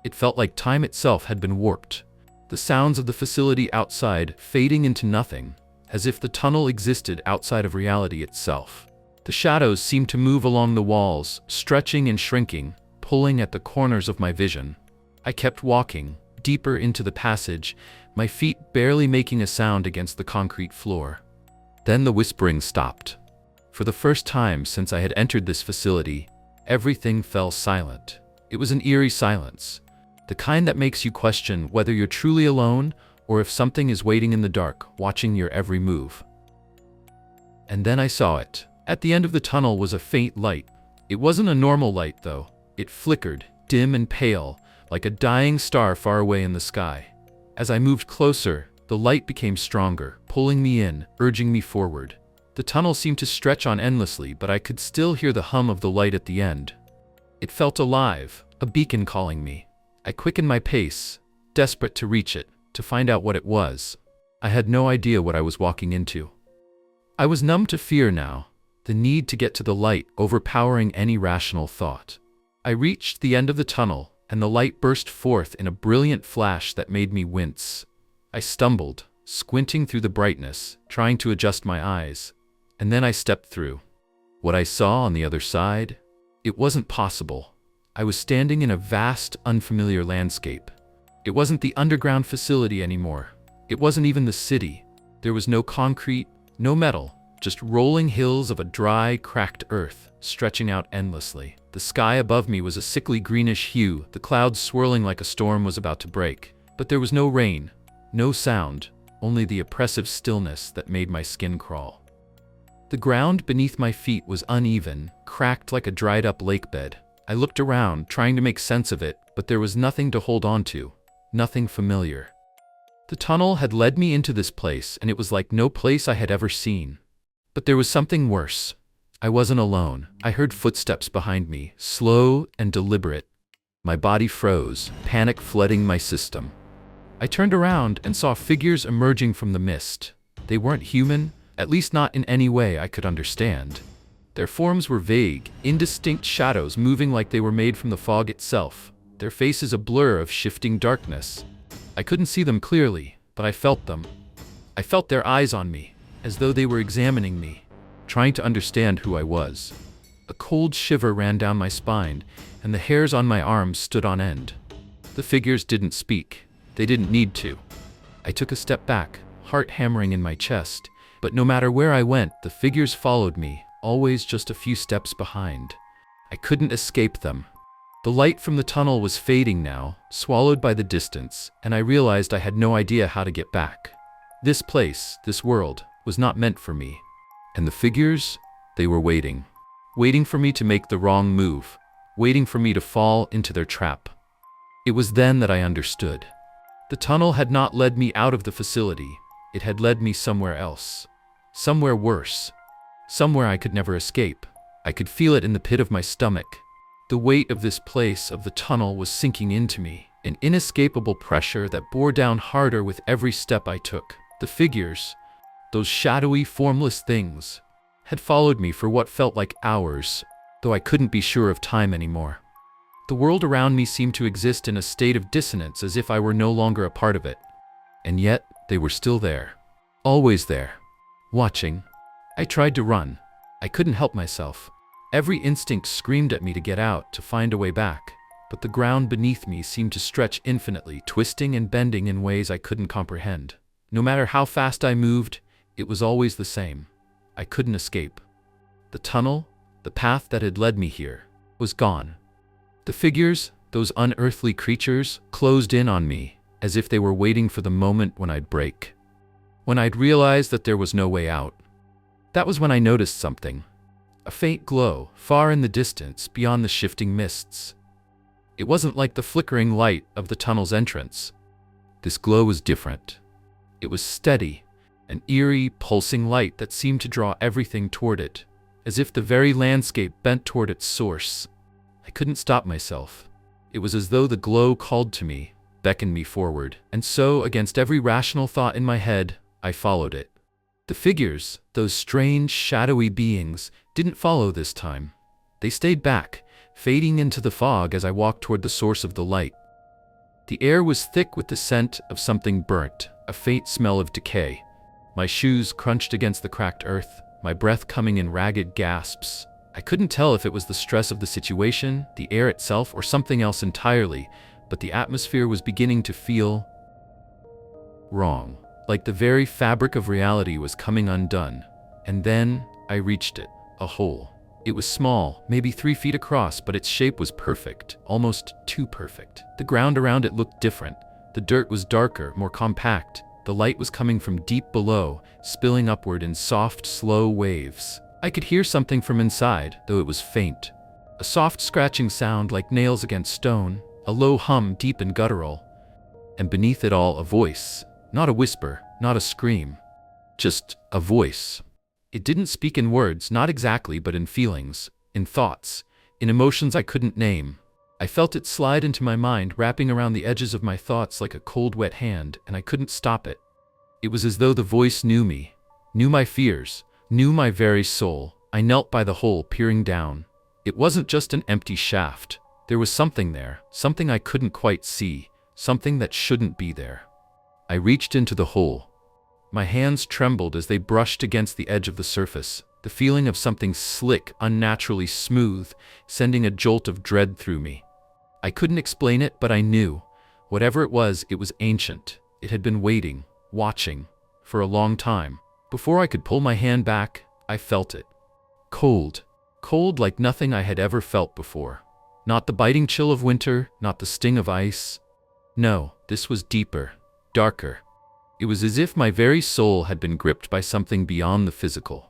It felt like time itself had been warped. The sounds of the facility outside fading into nothing, as if the tunnel existed outside of reality itself. The shadows seemed to move along the walls, stretching and shrinking, pulling at the corners of my vision. I kept walking, deeper into the passage, my feet barely making a sound against the concrete floor. Then the whispering stopped. For the first time since I had entered this facility, everything fell silent. It was an eerie silence, the kind that makes you question whether you're truly alone or if something is waiting in the dark, watching your every move. And then I saw it. At the end of the tunnel was a faint light. It wasn't a normal light, though. It flickered, dim and pale, like a dying star far away in the sky. As I moved closer, the light became stronger, pulling me in, urging me forward. The tunnel seemed to stretch on endlessly, but I could still hear the hum of the light at the end. It felt alive, a beacon calling me. I quickened my pace, desperate to reach it, to find out what it was. I had no idea what I was walking into. I was numb to fear now, the need to get to the light overpowering any rational thought. I reached the end of the tunnel, and the light burst forth in a brilliant flash that made me wince. I stumbled, squinting through the brightness, trying to adjust my eyes, and then I stepped through. What I saw on the other side? It wasn't possible. I was standing in a vast, unfamiliar landscape. It wasn't the underground facility anymore. It wasn't even the city. There was no concrete, no metal, just rolling hills of a dry, cracked earth, stretching out endlessly. The sky above me was a sickly greenish hue, the clouds swirling like a storm was about to break. But there was no rain, no sound, only the oppressive stillness that made my skin crawl. The ground beneath my feet was uneven, cracked like a dried-up lake bed. I looked around, trying to make sense of it, but there was nothing to hold on to, nothing familiar. The tunnel had led me into this place, and it was like no place I had ever seen. But there was something worse. I wasn't alone. I heard footsteps behind me, slow and deliberate. My body froze, panic flooding my system. I turned around and saw figures emerging from the mist. They weren't human, at least not in any way I could understand. Their forms were vague, indistinct shadows moving like they were made from the fog itself, their faces a blur of shifting darkness. I couldn't see them clearly, but I felt them. I felt their eyes on me, as though they were examining me, trying to understand who I was. A cold shiver ran down my spine, and the hairs on my arms stood on end. The figures didn't speak. They didn't need to. I took a step back, heart hammering in my chest, but no matter where I went, the figures followed me, always just a few steps behind. I couldn't escape them. The light from the tunnel was fading now, swallowed by the distance, and I realized I had no idea how to get back. This place, this world, was not meant for me. And the figures, they were waiting. Waiting for me to make the wrong move, waiting for me to fall into their trap. It was then that I understood. The tunnel had not led me out of the facility, it had led me somewhere else. Somewhere worse. Somewhere I could never escape. I could feel it in the pit of my stomach. The weight of this place, of the tunnel, was sinking into me, an inescapable pressure that bore down harder with every step I took. The figures, those shadowy, formless things, had followed me for what felt like hours, though I couldn't be sure of time anymore. The world around me seemed to exist in a state of dissonance, as if I were no longer a part of it. And yet, they were still there. Always there. Watching. I tried to run. I couldn't help myself. Every instinct screamed at me to get out, to find a way back. But the ground beneath me seemed to stretch infinitely, twisting and bending in ways I couldn't comprehend. No matter how fast I moved, it was always the same. I couldn't escape. The tunnel, the path that had led me here, was gone. The figures, those unearthly creatures, closed in on me, as if they were waiting for the moment when I'd break. When I'd realized that there was no way out, that was when I noticed something. A faint glow, far in the distance, beyond the shifting mists. It wasn't like the flickering light of the tunnel's entrance. This glow was different. It was steady, an eerie, pulsing light that seemed to draw everything toward it, as if the very landscape bent toward its source. I couldn't stop myself. It was as though the glow called to me, beckoned me forward, and so, against every rational thought in my head, I followed it. The figures, those strange, shadowy beings, didn't follow this time. They stayed back, fading into the fog as I walked toward the source of the light. The air was thick with the scent of something burnt, a faint smell of decay. My shoes crunched against the cracked earth, my breath coming in ragged gasps. I couldn't tell if it was the stress of the situation, the air itself, or something else entirely, but the atmosphere was beginning to feel wrong, like the very fabric of reality was coming undone. And then I reached it, a hole. It was small, maybe 3 feet across, but its shape was perfect, almost too perfect. The ground around it looked different. The dirt was darker, more compact. The light was coming from deep below, spilling upward in soft, slow waves. I could hear something from inside, though it was faint. A soft scratching sound like nails against stone, a low hum deep and guttural. And beneath it all, a voice. Not a whisper, not a scream. Just a voice. It didn't speak in words, not exactly, but in feelings, in thoughts, in emotions I couldn't name. I felt it slide into my mind, wrapping around the edges of my thoughts like a cold, wet hand, and I couldn't stop it. It was as though the voice knew me, knew my fears, knew my very soul. I knelt by the hole, peering down. It wasn't just an empty shaft. There was something there, something I couldn't quite see, something that shouldn't be there. I reached into the hole. My hands trembled as they brushed against the edge of the surface, the feeling of something slick, unnaturally smooth, sending a jolt of dread through me. I couldn't explain it, but I knew. Whatever it was ancient. It had been waiting, watching, for a long time. Before I could pull my hand back, I felt it. Cold. Cold like nothing I had ever felt before. Not the biting chill of winter, not the sting of ice. No, this was deeper, darker. It was as if my very soul had been gripped by something beyond the physical.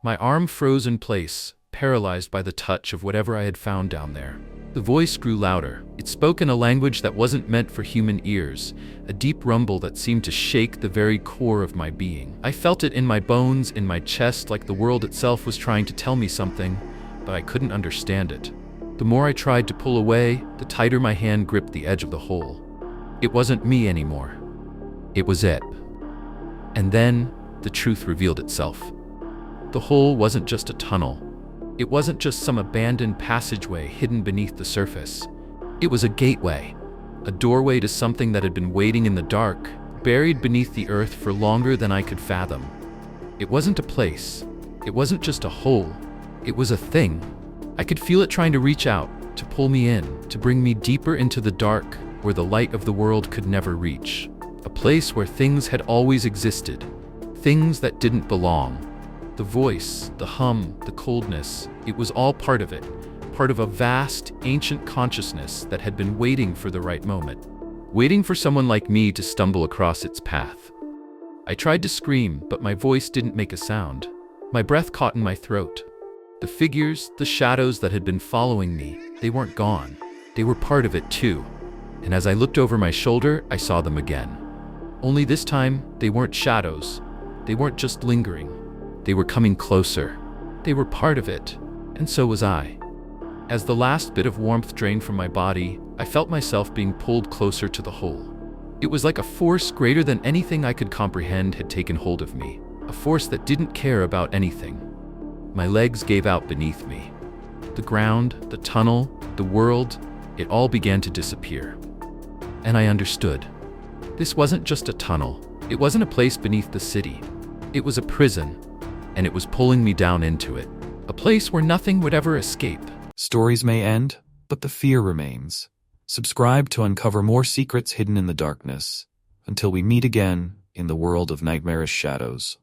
My arm froze in place, paralyzed by the touch of whatever I had found down there. The voice grew louder. It spoke in a language that wasn't meant for human ears, a deep rumble that seemed to shake the very core of my being. I felt it in my bones, in my chest, like the world itself was trying to tell me something, but I couldn't understand it. The more I tried to pull away, the tighter my hand gripped the edge of the hole. It wasn't me anymore. It was it. And then, the truth revealed itself. The hole wasn't just a tunnel. It wasn't just some abandoned passageway hidden beneath the surface. It was a gateway, a doorway to something that had been waiting in the dark, buried beneath the earth for longer than I could fathom. It wasn't a place. It wasn't just a hole. It was a thing. I could feel it trying to reach out, to pull me in, to bring me deeper into the dark, where the light of the world could never reach. A place where things had always existed, things that didn't belong. The voice, the hum, the coldness, it was all part of it, part of a vast, ancient consciousness that had been waiting for the right moment, waiting for someone like me to stumble across its path. I tried to scream, but my voice didn't make a sound. My breath caught in my throat. The figures, the shadows that had been following me, they weren't gone. They were part of it too. And as I looked over my shoulder, I saw them again. Only this time, they weren't shadows. They weren't just lingering. They were coming closer. They were part of it, and so was I. As the last bit of warmth drained from my body, I felt myself being pulled closer to the hole. It was like a force greater than anything I could comprehend had taken hold of me, a force that didn't care about anything. My legs gave out beneath me. The ground, the tunnel, the world, it all began to disappear. And I understood. This wasn't just a tunnel. It wasn't a place beneath the city. It was a prison, and it was pulling me down into it. A place where nothing would ever escape. Stories may end, but the fear remains. Subscribe to uncover more secrets hidden in the darkness. Until we meet again in the world of nightmarish shadows.